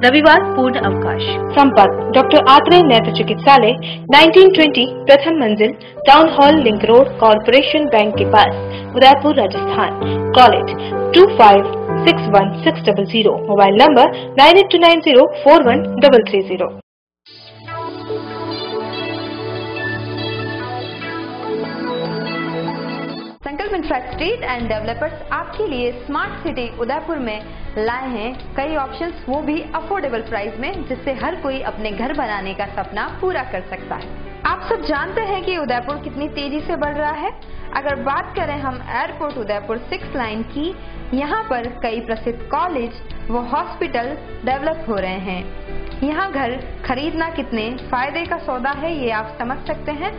रविवार पूर्ण अवकाश। संपर्क डॉक्टर आत्रेय नेत्र चिकित्सालय, 1920 प्रथम मंजिल, town hall, link road, corporation bank के पास, Udaipur, Rajasthan. College 25616000, mobile number 9829041330। Sankalp Infrastreet and developers आपके लिए स्मार्ट सिटी उदयपुर में लाए हैं कई ऑप्शंस, वो भी अफोर्डेबल प्राइस में, जिससे हर कोई अपने घर बनाने का सपना पूरा कर सकता है। आप सब जानते हैं कि उदयपुर कितनी तेजी से बढ़ रहा है। अगर बात करें हम एयरपोर्ट उदयपुर 6 लाइन की, यहाँ पर कई प्रसिद्ध कॉलेज व हॉस्पिटल डेवलप हो रहे हैं। यहाँ घर खरीदना कितने फायदे का सौदा है, ये आप समझ सकते हैं।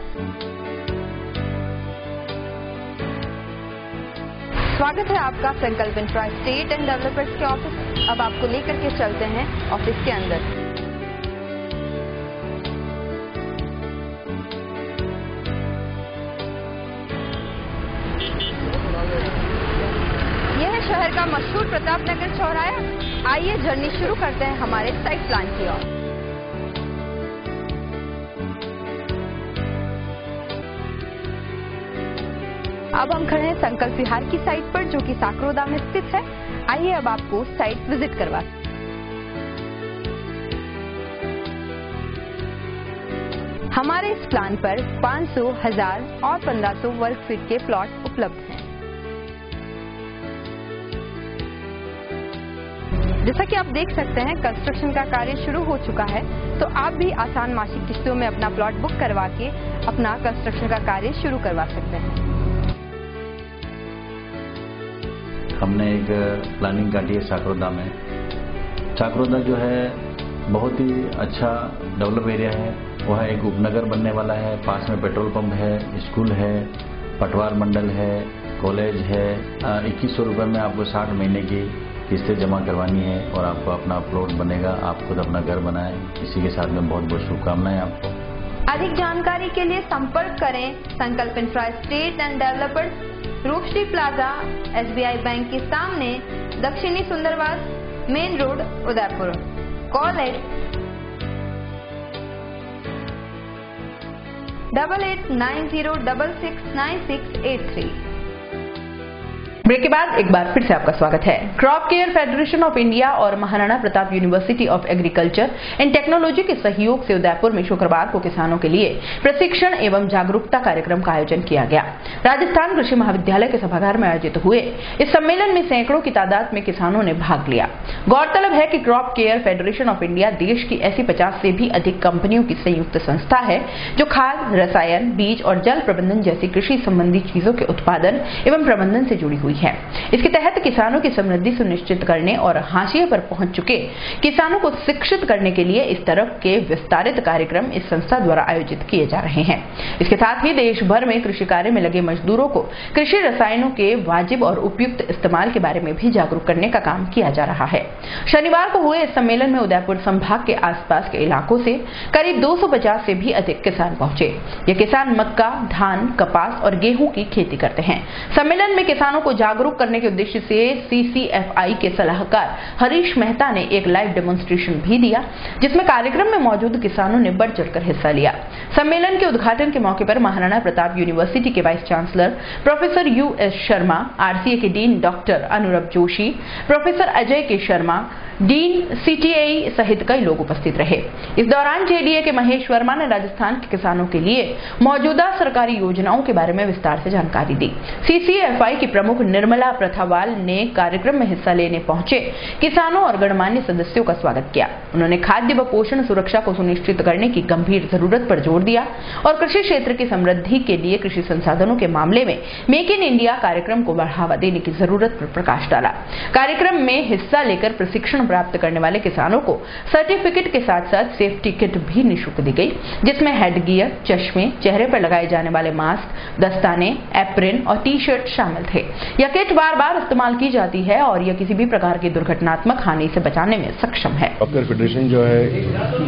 स्वागत है आपका संकल्प इंफ्रास्ट्रीट एंड डेवलपर्स के ऑफिस। अब आपको लेकर के चलते हैं ऑफिस के अंदर। यह है शहर का मशहूर प्रताप नगर चौराहा। आइए जर्नी शुरू करते हैं हमारे साइट प्लान की ओर। अब हम खड़े हैं संकल्प विहार की साइट पर, जो कि साकरोदा में स्थित है। आइए अब आपको साइट विजिट करवा। हमारे इस प्लान पर 500, 1000 और 1500 वर्ग फीट के प्लॉट उपलब्ध हैं। जैसा कि आप देख सकते हैं, कंस्ट्रक्शन का कार्य शुरू हो चुका है, तो आप भी आसान मासिक किस्तों में अपना प्लॉट बुक करवा के अपना कंस्ट्रक्शन का कार्य शुरू करवा सकते हैं। हमने एक प्लानिंग काटी है साकरोदा में। साकरोदा जो है बहुत ही अच्छा डेवलप एरिया है। वह एक उपनगर बनने वाला है। पास में पेट्रोल पंप है, स्कूल है, पटवार मंडल है, कॉलेज है। 2100 रुपये में आपको 60 महीने की किस्तें जमा करवानी है और आपको अपना प्लॉट बनेगा। आप खुद अपना घर बनाएं। इसी के साथ में बहुत बहुत शुभकामनाएं आपको। अधिक जानकारी के लिए संपर्क करें Sankalp Infrastreet and developers, Roopshree plaza, SBI bank के सामने, दक्षिणी Sundarwas, main road, Udaipur. Call 8890669683। Break के बाद एक बार फिर से आपका स्वागत है। Crop care federation of India और Maharana Pratap university of agriculture and technology के सहयोग से उदयपुर में शुक्रवार को किसानों के लिए प्रशिक्षण एवं जागरूकता कार्यक्रम का आयोजन किया गया। राजस्थान कृषि महाविद्यालय के सभागार में आयोजित हुए इस सम्मेलन में सैकड़ों की तादाद में किसानों ने भाग लिया। गौरतलब है कि crop care federation of India देश की ऐसी 50 से भी अधिक कंपनियों की संयुक्त संस्था है जो खाद, रसायन, बीज और जल प्रबंधन जैसी कृषि संबंधी चीजों के उत्पादन एवं प्रबंधन से जुड़ी हुई है। इसके तहत किसानों की समृद्धि सुनिश्चित करने और हाशिए पर पहुंच चुके किसानों को शिक्षित करने के लिए इस तरह के विस्तारित कार्यक्रम इस संस्था द्वारा आयोजित किए जा रहे हैं। इसके साथ ही देश भर में कृषि कार्य में लगे मजदूरों को कृषि रसायनों के वाजिब और उपयुक्त इस्तेमाल के बारे में भी जागरूक करने का काम किया जा रहा है। शनिवार को हुए इस सम्मेलन में उदयपुर संभाग के आसपास के इलाकों से करीब 250 से भी अधिक किसान पहुंचे। ये किसान मक्का, धान, कपास और गेहूं की खेती करते हैं। सम्मेलन में किसानों को जागरूक करने के उद्देश्य से CCFI के सलाहकार हरीश मेहता ने एक लाइव डेमोन्स्ट्रेशन भी दिया, जिसमें कार्यक्रम में मौजूद किसानों ने बढ़ चढ़कर हिस्सा लिया। सम्मेलन के उद्घाटन के मौके पर महाराणा प्रताप यूनिवर्सिटी के vice chancellor professor US Sharma, RCA के dean doctor Anurabh Joshi, professor Ajay K Sharma, dean CTI सहित कई लोग उपस्थित रहे। इस दौरान JDA के महेश वर्मा ने राजस्थान के किसानों के लिए मौजूदा सरकारी योजनाओं के बारे में विस्तार से जानकारी दी। CCFI की प्रमुख निर्मला प्रथावाल ने कार्यक्रम में हिस्सा लेने पहुंचे किसानों और गणमान्य सदस्यों का स्वागत किया। उन्होंने खाद्य व पोषण सुरक्षा को सुनिश्चित करने की गंभीर जरूरत पर जोर दिया और कृषि क्षेत्र की समृद्धि के लिए कृषि संसाधनों के मामले में मेक इन इंडिया कार्यक्रम को बढ़ावा देने की जरूरत पर प्रकाश डाला। कार्यक्रम में हिस्सा लेकर प्रशिक्षण प्राप्त करने वाले किसानों को सर्टिफिकेट के साथ साथ सेफ्टी किट भी निःशुल्क दी गई, जिसमें हेड गियर, चश्मे, चेहरे पर लगाए जाने वाले मास्क, दस्ताने, एप्रिन और टी-शर्ट शामिल थे। यह किट बार-बार इस्तेमाल की जाती है और यह किसी भी प्रकार की दुर्घटनात्मक हानि से बचाने में सक्षम है। डॉक्टर फेडरेशन जो है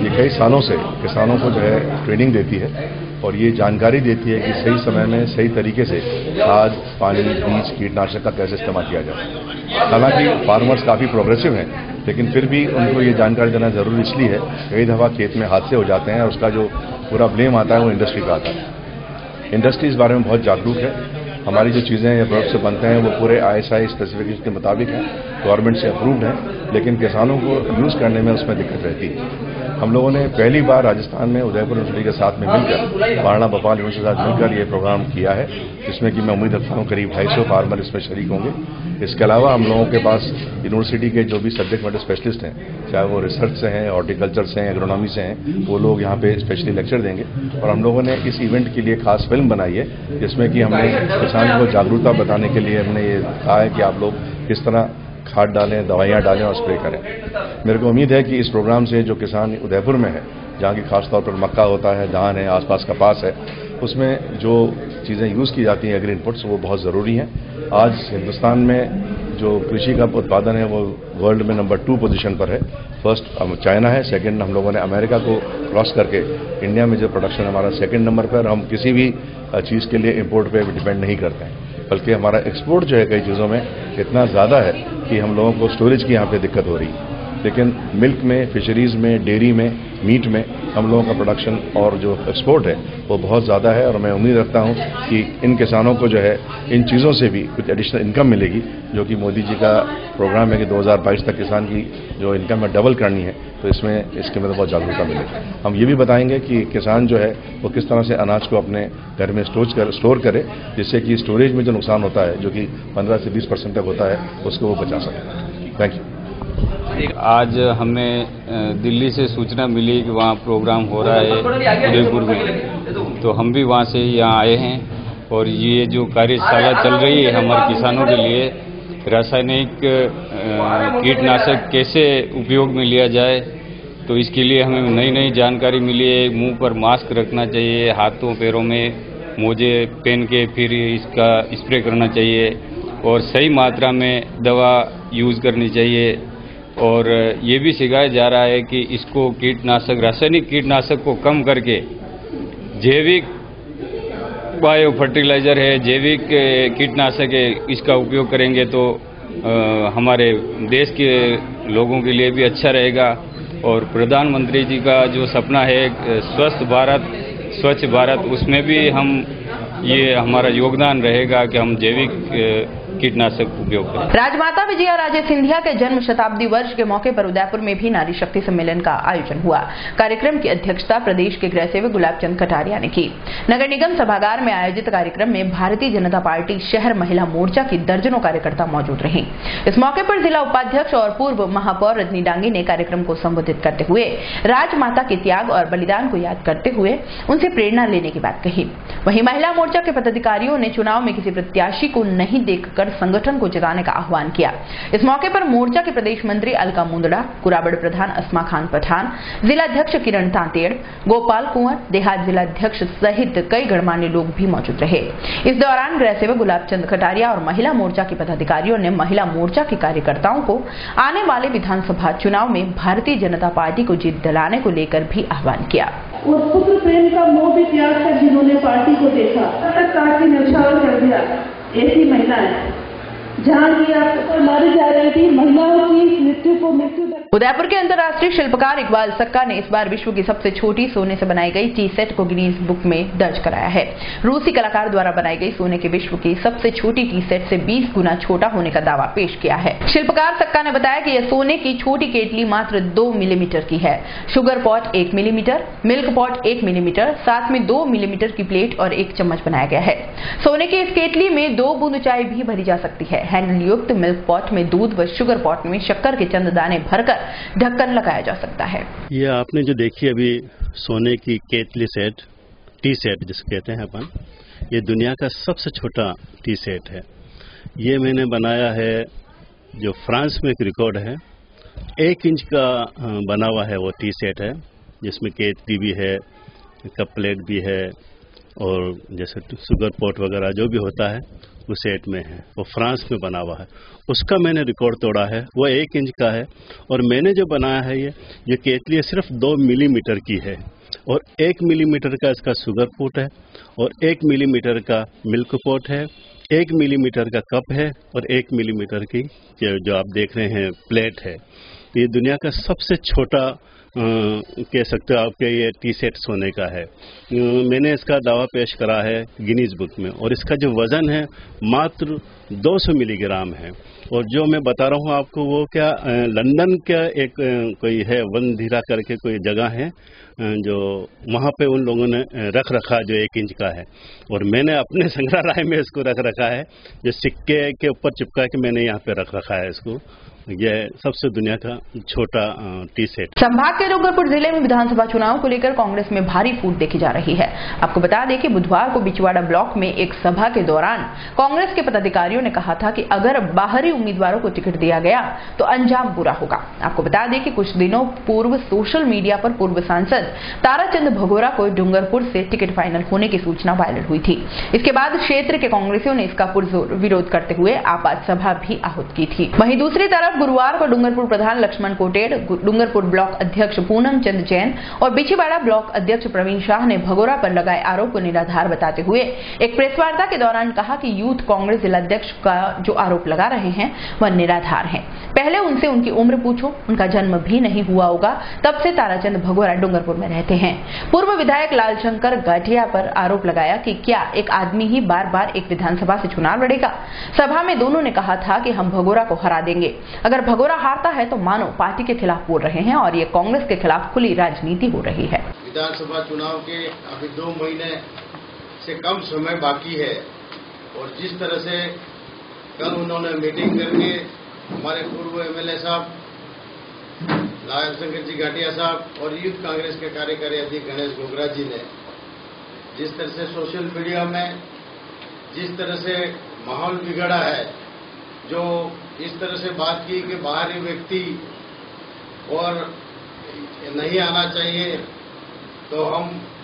ये कई सालों से किसानों को जो है ट्रेनिंग देती है और ये जानकारी देती है कि सही समय में सही तरीके से खाद, पानी, बीज, कीटनाशक का कैसे इस्तेमाल किया जाए। हालांकि फार्मर्स काफ़ी प्रोग्रेसिव हैं, लेकिन फिर भी उनको ये जानकारी देना जरूरी इसलिए है, कई दफ़ा खेत में हादसे हो जाते हैं और उसका जो पूरा ब्लेम आता है वो इंडस्ट्री का आता है। इंडस्ट्री इस बारे में बहुत जागरूक है। हमारी जो चीज़ें या प्रोडक्ट से बनते हैं वो पूरे ISI स्पेसिफिकेशन के मुताबिक हैं, गवर्नमेंट से अप्रूव्ड हैं, लेकिन किसानों को यूज़ करने में उसमें दिक्कत रहती है। हम लोगों ने पहली बार राजस्थान में उदयपुर यूनिवर्सिटी के साथ में मिलकर, महाराणा भोपाल यूनिवर्सिटी के साथ मिलकर ये प्रोग्राम किया है, जिसमें कि मैं उम्मीद रखता हूँ करीब 250 फार्मर इसमें शरीक होंगे। इसके अलावा हम लोगों के पास यूनिवर्सिटी के जो भी सब्जेक्ट मैटर स्पेशलिस्ट हैं, चाहे वो रिसर्च से हैं, हॉर्टिकल्चर से हैं, एग्रोनॉमी से हैं, वो लोग यहाँ पे स्पेशली लेक्चर देंगे। और हम लोगों ने इस इवेंट के लिए खास फिल्म बनाई है, जिसमें कि हमने किसानों को जागरूकता बताने के लिए हमने ये कहा है कि आप लोग किस तरह खाद डालें, दवाइयाँ डालें और स्प्रे करें। मेरे को उम्मीद है कि इस प्रोग्राम से जो किसान उदयपुर में है, जहाँ की खासतौर पर मक्का होता है, धान है, आसपास कपास है, उसमें जो चीज़ें यूज़ की जाती हैं एग्री इनपुट्स, वो बहुत ज़रूरी हैं। आज हिंदुस्तान में जो कृषि का उत्पादन है वो वर्ल्ड में नंबर 2 पोजीशन पर है। फर्स्ट चाइना है, सेकंड हम लोगों ने अमेरिका को क्रॉस करके इंडिया में जो प्रोडक्शन हमारा सेकंड नंबर पर। हम किसी भी चीज़ के लिए इंपोर्ट पे डिपेंड नहीं करते हैं, बल्कि हमारा एक्सपोर्ट जो है कई चीज़ों में इतना ज़्यादा है कि हम लोगों को स्टोरेज की यहाँ पे दिक्कत हो रही है। लेकिन मिल्क में, फिशरीज में, डेयरी में, मीट में हम लोगों का प्रोडक्शन और जो एक्सपोर्ट है वो बहुत ज़्यादा है। और मैं उम्मीद रखता हूँ कि इन किसानों को जो है इन चीज़ों से भी कुछ एडिशनल इनकम मिलेगी, जो कि मोदी जी का प्रोग्राम है कि 2022 तक किसान की जो इनकम है डबल करनी है, तो इसमें इसके में बहुत जागरूकता मिलेगी। हम ये भी बताएंगे कि किसान जो है वो किस तरह से अनाज को अपने घर में स्टोर करे, जिससे कि स्टोरेज में जो नुकसान होता है, जो कि 15 से 20% तक होता है, उसको वो बचा सके। Thank you. आज हमें दिल्ली से सूचना मिली कि वहाँ प्रोग्राम हो रहा है उदयपुर में, तो हम भी वहाँ से यहाँ आए हैं। और ये जो कार्यशाला चल रही है हमारे किसानों के लिए, रासायनिक कीटनाशक कैसे उपयोग में लिया जाए, तो इसके लिए हमें नई नई जानकारी मिली है। मुंह पर मास्क रखना चाहिए, हाथों पैरों में मोजे पहन के फिर इसका स्प्रे करना चाहिए और सही मात्रा में दवा यूज़ करनी चाहिए। और ये भी सिखाया जा रहा है कि इसको कीटनाशक, रासायनिक कीटनाशक को कम करके जैविक बायो फर्टिलाइजर है, जैविक कीटनाशक है, इसका उपयोग करेंगे तो हमारे देश के लोगों के लिए भी अच्छा रहेगा। और प्रधानमंत्री जी का जो सपना है स्वच्छ भारत, उसमें भी हम ये हमारा योगदान रहेगा कि हम जैविक कीटनाशक उपयोग करें। राजमाता विजया राजे सिंधिया के जन्म शताब्दी वर्ष के मौके पर उदयपुर में भी नारी शक्ति सम्मेलन का आयोजन हुआ। कार्यक्रम की अध्यक्षता प्रदेश के गृह सेवक गुलाब चंद कटारिया ने की। नगर निगम सभागार में आयोजित कार्यक्रम में भारतीय जनता पार्टी शहर महिला मोर्चा की दर्जनों कार्यकर्ता मौजूद रहीं। इस मौके पर जिला उपाध्यक्ष और पूर्व महापौर रजनी डांगी ने कार्यक्रम को संबोधित करते हुए राजमाता के त्याग और बलिदान को याद करते हुए उनसे प्रेरणा लेने की बात कही। वहीं महिला मोर्चा के पदाधिकारियों ने चुनाव में किसी प्रत्याशी को नहीं देखकर संगठन को जिताने का आह्वान किया। इस मौके पर मोर्चा के प्रदेश मंत्री अलका मुंदड़ा, कुराबड़ प्रधान अस्मा खान पठान, जिलाध्यक्ष किरण तांतेड़, गोपाल कुंवर, देहात जिलाध्यक्ष सहित कई गणमान्य लोग भी मौजूद रहे। इस दौरान गृह सेवक गुलाब चंद खटारिया और महिला मोर्चा के पदाधिकारियों ने महिला मोर्चा के कार्यकर्ताओं को आने वाले विधानसभा चुनाव में भारतीय जनता पार्टी को जीत दिलाने को लेकर भी आह्वान किया। और पुत्र प्रेम का मोह भी त्याग कर जिन्होंने पार्टी को देखा, तक काट के न्यौछावर कर दिया, ऐसी महिलाएं जहाँ की आप मारी जा रही थी, महिलाओं की मृत्यु को मृत्यु। उदयपुर के अंतर्राष्ट्रीय शिल्पकार इकबाल सक्का ने इस बार विश्व की सबसे छोटी सोने से बनाई गई टी सेट को गिनीज बुक में दर्ज कराया है। रूसी कलाकार द्वारा बनाई गई सोने के विश्व की सबसे छोटी टी सेट से 20 गुना छोटा होने का दावा पेश किया है। शिल्पकार सक्का ने बताया कि यह सोने की छोटी केतली मात्र 2 मिलीमीटर की है। Sugar pot 1 millimetre, milk pot 1 millimetre, साथ में 2 मिलीमीटर की प्लेट और 1 चम्मच बनाया गया है। सोने की इस केतली में 2 बूंद चाय भी भरी जा सकती है। हैंडल युक्त मिल्क पॉट में दूध व शुगर पॉट में शक्कर के चंद दाने भरकर ढक्कन लगाया जा सकता है। ये आपने जो देखी अभी सोने की केतली सेट, टी सेट जिसे कहते हैं अपन, ये दुनिया का सबसे छोटा टी सेट है। ये मैंने बनाया है, जो फ्रांस में एक रिकॉर्ड है। 1 इंच का बना हुआ है वो टी सेट है, जिसमें केतली भी है, कप प्लेट भी है और जैसे शुगर पॉट वगैरह जो भी होता है वो सेट में है। वो फ्रांस में बना हुआ है, उसका मैंने रिकॉर्ड तोड़ा है। वो 1 इंच का है और मैंने जो बनाया है ये केतली सिर्फ 2 मिलीमीटर की है और 1 मिलीमीटर का इसका शुगर पॉट है और 1 मिलीमीटर का मिल्क पॉट है, 1 मिलीमीटर का कप है और 1 मिलीमीटर की जो आप देख रहे हैं प्लेट है। ये दुनिया का सबसे छोटा कह सकते हो आपके ये टी सेट सोने का है। मैंने इसका दावा पेश करा है गिनीज बुक में और इसका जो वजन है मात्र 200 मिलीग्राम है। और जो मैं बता रहा हूँ आपको वो क्या लंदन का एक कोई है वनधीरा करके कोई जगह है जो वहाँ पे उन लोगों ने रख रखा जो 1 इंच का है और मैंने अपने संग्रहालय में इसको रख रखा है, जो सिक्के के ऊपर चिपका के मैंने यहाँ पे रख रखा है इसको। यह सबसे दुनिया का छोटा टी सेट। संभाग के डूंगरपुर जिले में विधानसभा चुनाव को लेकर कांग्रेस में भारी फूट देखी जा रही है। आपको बता दें कि बुधवार को बिचवाड़ा ब्लॉक में एक सभा के दौरान कांग्रेस के पदाधिकारियों ने कहा था कि अगर बाहरी उम्मीदवारों को टिकट दिया गया तो अंजाम बुरा होगा। आपको बता दें कि कुछ दिनों पूर्व सोशल मीडिया पर पूर्व सांसद ताराचंद भगोरा को डूंगरपुर से टिकट फाइनल होने की सूचना वायरल हुई थी। इसके बाद क्षेत्र के कांग्रेसियों ने इसका पुरजोर विरोध करते हुए आपात सभा भी आहूत की थी। वहीं दूसरी तरफ गुरुवार को डूंगरपुर प्रधान लक्ष्मण कोटेड़, डूंगरपुर ब्लॉक अध्यक्ष पूनम चंद जैन और बिछीवाड़ा ब्लॉक अध्यक्ष प्रवीण शाह ने भगोरा पर लगाए आरोप को निराधार बताते हुए एक प्रेस वार्ता के दौरान कहा कि यूथ कांग्रेस जिलाध्यक्ष का जो आरोप लगा रहे हैं वह निराधार है। पहले उनसे उनकी उम्र पूछो, उनका जन्म भी नहीं हुआ होगा, तब से ताराचंद भगोरा डूंगरपुर में रहते हैं। पूर्व विधायक लालशंकर गाठिया पर आरोप लगाया कि क्या एक आदमी ही बार बार एक विधानसभा से चुनाव लड़ेगा। सभा में दोनों ने कहा था कि हम भगोरा को हरा देंगे। अगर भगोरा हारता है तो मानो पार्टी के खिलाफ बोल रहे हैं और ये कांग्रेस के खिलाफ खुली राजनीति हो रही है। विधानसभा चुनाव के अभी 2 महीने से कम समय बाकी है और जिस तरह से कल उन्होंने मीटिंग करके हमारे पूर्व एमएलए साहब लालशंकर जी गाठिया साहब और यूथ कांग्रेस के कार्यकारी अध्यक्ष गणेश गोगरा जी ने जिस तरह से सोशल मीडिया में जिस तरह से माहौल बिगड़ा है, जो इस तरह से बात की कि बाहरी व्यक्ति और नहीं आना चाहिए, तो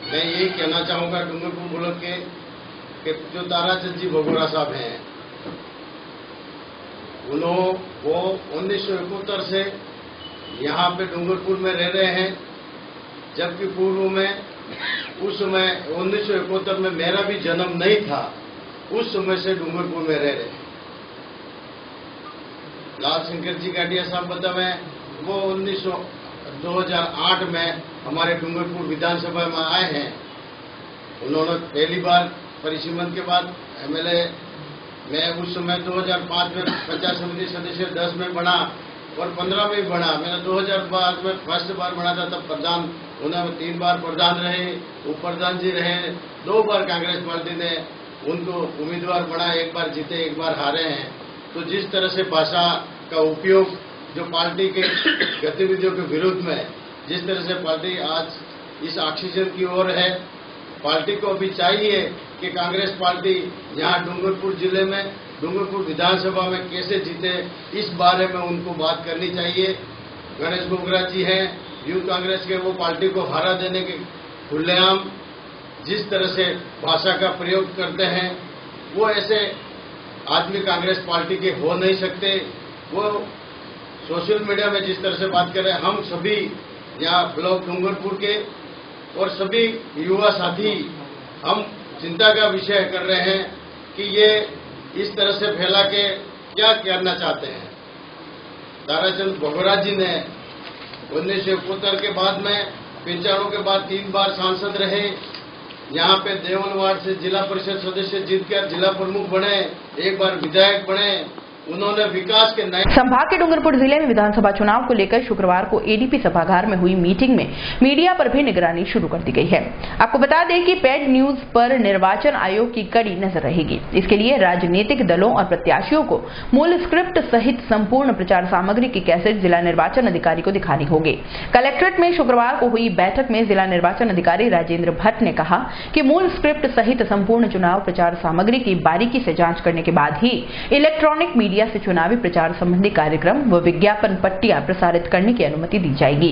मैं यही कहना चाहूंगा डूंगरपुर ब्लॉक के कि जो ताराचंद जी भगोरा साहब हैं वो 1971 से यहाँ पे डूंगरपुर में रह रहे हैं, जबकि पूर्व में उस समय 1971 में मेरा भी जन्म नहीं था, उस समय से डूंगरपुर में रह रहे हैं। लालशंकर जी गाठिया साहब बतावे वो 2008 में हमारे डूंगरपुर विधानसभा में आए हैं। उन्होंने पहली बार परिसीमन के बाद एमएलए मैं उस समय 2005 में पंचायत समिति सदस्य 10 में बना और 15 में बना। मैंने 2005 में फर्स्ट बार बना था, तब प्रधान उन्होंने 3 बार प्रधान रहे, उप प्रधान जी रहे, 2 बार कांग्रेस पार्टी ने उनको उम्मीदवार बना, 1 बार जीते 1 बार हारे हैं। तो जिस तरह से भाषा का उपयोग जो पार्टी के गतिविधियों के विरुद्ध में जिस तरह से पार्टी आज इस ऑक्सीजन की ओर है, पार्टी को अभी चाहिए कि कांग्रेस पार्टी यहाँ डूंगरपुर जिले में डूंगरपुर विधानसभा में कैसे जीते, इस बारे में उनको बात करनी चाहिए। गणेश गोगरा जी हैं यूथ कांग्रेस के, वो पार्टी को हरा देने के खुलेआम जिस तरह से भाषा का प्रयोग करते हैं, वो ऐसे आदमी कांग्रेस पार्टी के हो नहीं सकते। वो सोशल मीडिया में जिस तरह से बात कर रहे हैं, हम सभी यहाँ ब्लॉक डूंगरपुर के और सभी युवा साथी हम चिंता का विषय कर रहे हैं कि ये इस तरह से फैला के क्या करना चाहते हैं। ताराचंद भगोरा जी ने 1971 के बाद में 95 के बाद 3 बार सांसद रहे। यहाँ पे देवल वार्ड से जिला परिषद सदस्य जीतकर जिला प्रमुख बने, एक बार विधायक बने। उन्होंने विकास के नए संभाग के डूंगरपुर जिले में विधानसभा चुनाव को लेकर शुक्रवार को एडीपी सभागार में हुई मीटिंग में मीडिया पर भी निगरानी शुरू कर दी गई है। आपको बता दें कि पेड न्यूज पर निर्वाचन आयोग की कड़ी नजर रहेगी। इसके लिए राजनीतिक दलों और प्रत्याशियों को मूल स्क्रिप्ट सहित संपूर्ण प्रचार सामग्री की कैसेट जिला निर्वाचन अधिकारी को दिखानी होगी। कलेक्ट्रेट में शुक्रवार को हुई बैठक में जिला निर्वाचन अधिकारी राजेंद्र भट्ट ने कहा कि मूल स्क्रिप्ट सहित संपूर्ण चुनाव प्रचार सामग्री की बारीकी से जांच करने के बाद ही इलेक्ट्रॉनिक मीडिया से चुनावी प्रचार संबंधी कार्यक्रम व विज्ञापन पट्टियां प्रसारित करने की अनुमति दी जाएगी।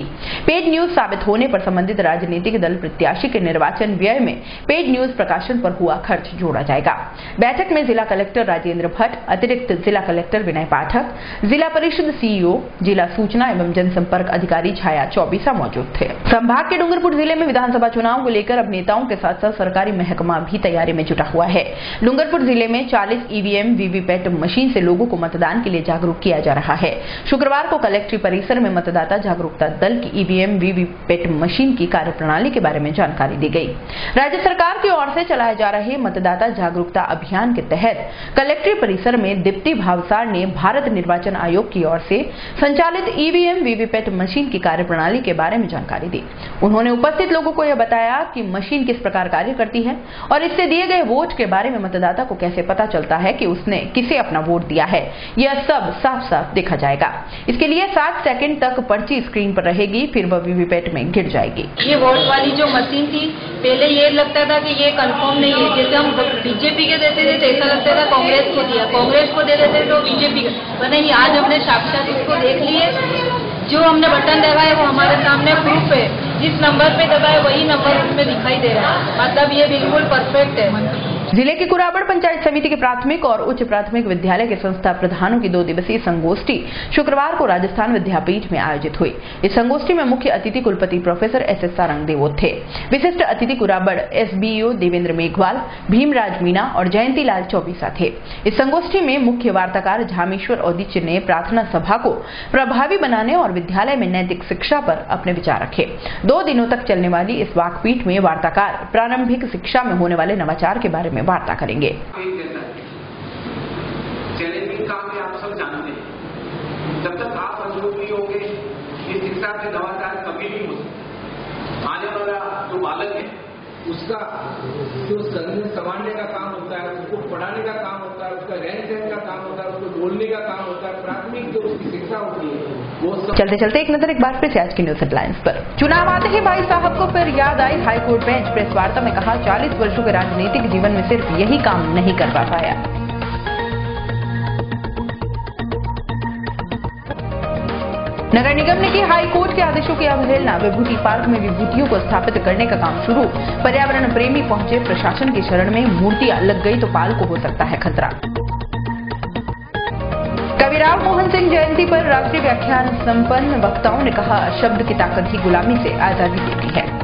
पेड न्यूज साबित होने पर संबंधित राजनीतिक दल प्रत्याशी के निर्वाचन व्यय में पेड न्यूज प्रकाशन पर हुआ खर्च जोड़ा जाएगा। बैठक में जिला कलेक्टर राजेंद्र भट्ट, अतिरिक्त जिला कलेक्टर विनय पाठक, जिला परिषद सीईओ, जिला सूचना एवं जनसंपर्क अधिकारी छाया चौबीसा मौजूद थे। संभाग के डूंगरपुर जिले में विधानसभा चुनाव को लेकर अब नेताओं के साथ साथ सरकारी महकमा भी तैयारी में जुटा हुआ है। डूंगरपुर जिले में 40 ईवीएम वीवीपैट मशीन से लोगों को मतदान के लिए जागरूक किया जा रहा है। शुक्रवार को कलेक्ट्री परिसर में मतदाता जागरूकता दल की ईवीएम वीवीपैट मशीन की कार्यप्रणाली के बारे में जानकारी दी गई। राज्य सरकार की ओर से चलाए जा रहे मतदाता जागरूकता अभियान के तहत कलेक्ट्री परिसर में दीप्ति भावसार ने भारत निर्वाचन आयोग की ओर से संचालित ईवीएम वीवीपैट मशीन की कार्यप्रणाली के बारे में जानकारी दी। उन्होंने उपस्थित लोगों को यह बताया कि मशीन किस प्रकार कार्य करती है और इससे दिए गए वोट के बारे में मतदाता को कैसे पता चलता है कि उसने किसे अपना वोट दिया है। यह सब साफ साफ देखा जाएगा। इसके लिए 7 सेकंड तक पर्ची स्क्रीन पर रहेगी, फिर वह वीवीपैट में गिर जाएगी। ये वोट वाली जो मशीन थी, पहले ये लगता था कि ये कंफर्म नहीं है। जैसे हम बीजेपी के देते थे तो ऐसा लगता था कांग्रेस को दिया, कांग्रेस को दे देते तो बीजेपी का नहीं। आज हमने साक्षात इसको देख लिए, जो हमने बटन दबाया वो हमारे सामने प्रूफ है। जिस नंबर पे दबाए वही नंबर उसमें दिखाई दे रहा है। मतलब ये बिल्कुल परफेक्ट है। जिले की कुराबड़ पंचायत समिति के प्राथमिक और उच्च प्राथमिक विद्यालय के संस्था प्रधानों की 2 दिवसीय संगोष्ठी शुक्रवार को राजस्थान विद्यापीठ में आयोजित हुई। इस संगोष्ठी में मुख्य अतिथि कुलपति प्रोफेसर एस.एस. सारंगदेव थे। विशिष्ट अतिथि कुराबड़ एसबीओ देवेंद्र मेघवाल, भीमराज मीणा और जयंती लाल चौबीसा थे। इस संगोष्ठी में मुख्य वार्ताकार झामेश्वर औदिच्य ने प्रार्थना सभा को प्रभावी बनाने और विद्यालय में नैतिक शिक्षा पर अपने विचार रखे। 2 दिनों तक चलने वाली इस वाकपीठ में वार्ताकार प्रारंभिक शिक्षा में होने वाले नवाचार के बारे में वार्ता करेंगे। चैलेंजिंग काम है, आप सब जानते हैं। जब तक आप मजबूत नहीं होंगे, इस शिक्षा से नवाचार कभी नहीं हो सकता। आने वाला जो बालक है उसका जो संभालने का काम होता है, उसको पढ़ाने का काम होता है, उसका रहन सहन का काम होता है, उसको बोलने का काम होता है, प्राथमिक जो उसकी शिक्षा होती है वो सब। चलते चलते एक नजर एक बार फिर से आज की न्यूज हेडलाइंस पर। चुनाव आते ही भाई साहब को फिर याद आई हाईकोर्ट बेंच। प्रेस वार्ता में कहा 40 वर्षों के राजनीतिक जीवन में सिर्फ यही काम नहीं कर पाया। नगर निगम ने की हाई कोर्ट के आदेशों की अवहेलना। विभूति पार्क में विभूतियों को स्थापित करने का काम शुरू। पर्यावरण प्रेमी पहुंचे प्रशासन की शरण में। मूर्तियां लग गई तो पाल को हो सकता है खतरा। कविराव मोहन सिंह जयंती पर राष्ट्रीय व्याख्यान संपन्न। वक्ताओं ने कहा शब्द की ताकत ही गुलामी से आजादी देती है।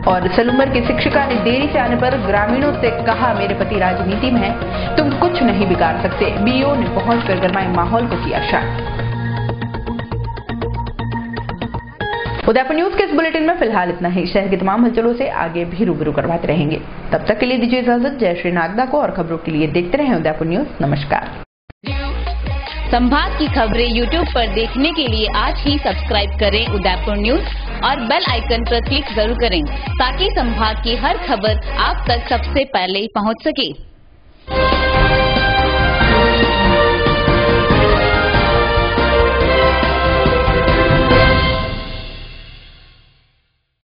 और सलूमर की शिक्षिका ने देरी से आने पर ग्रामीणों से कहा मेरे पति राजनीति में है, तुम कुछ नहीं बिगाड़ सकते। बीओ ने पहुंचकर गरमाए माहौल को किया शांत। उदयपुर न्यूज के इस बुलेटिन में फिलहाल इतना ही। शहर की तमाम हलचलों से आगे भी रूबरू करवाते रहेंगे। तब तक के लिए दीजिए इजाजत। जय श्री नागदा को और खबरों के लिए देखते रहें उदयपुर न्यूज। नमस्कार। संभाग की खबरें YouTube पर देखने के लिए आज ही सब्सक्राइब करें उदयपुर न्यूज और बेल आइकन पर क्लिक जरूर करें ताकि संभाग की हर खबर आप तक सबसे पहले पहुंच सके।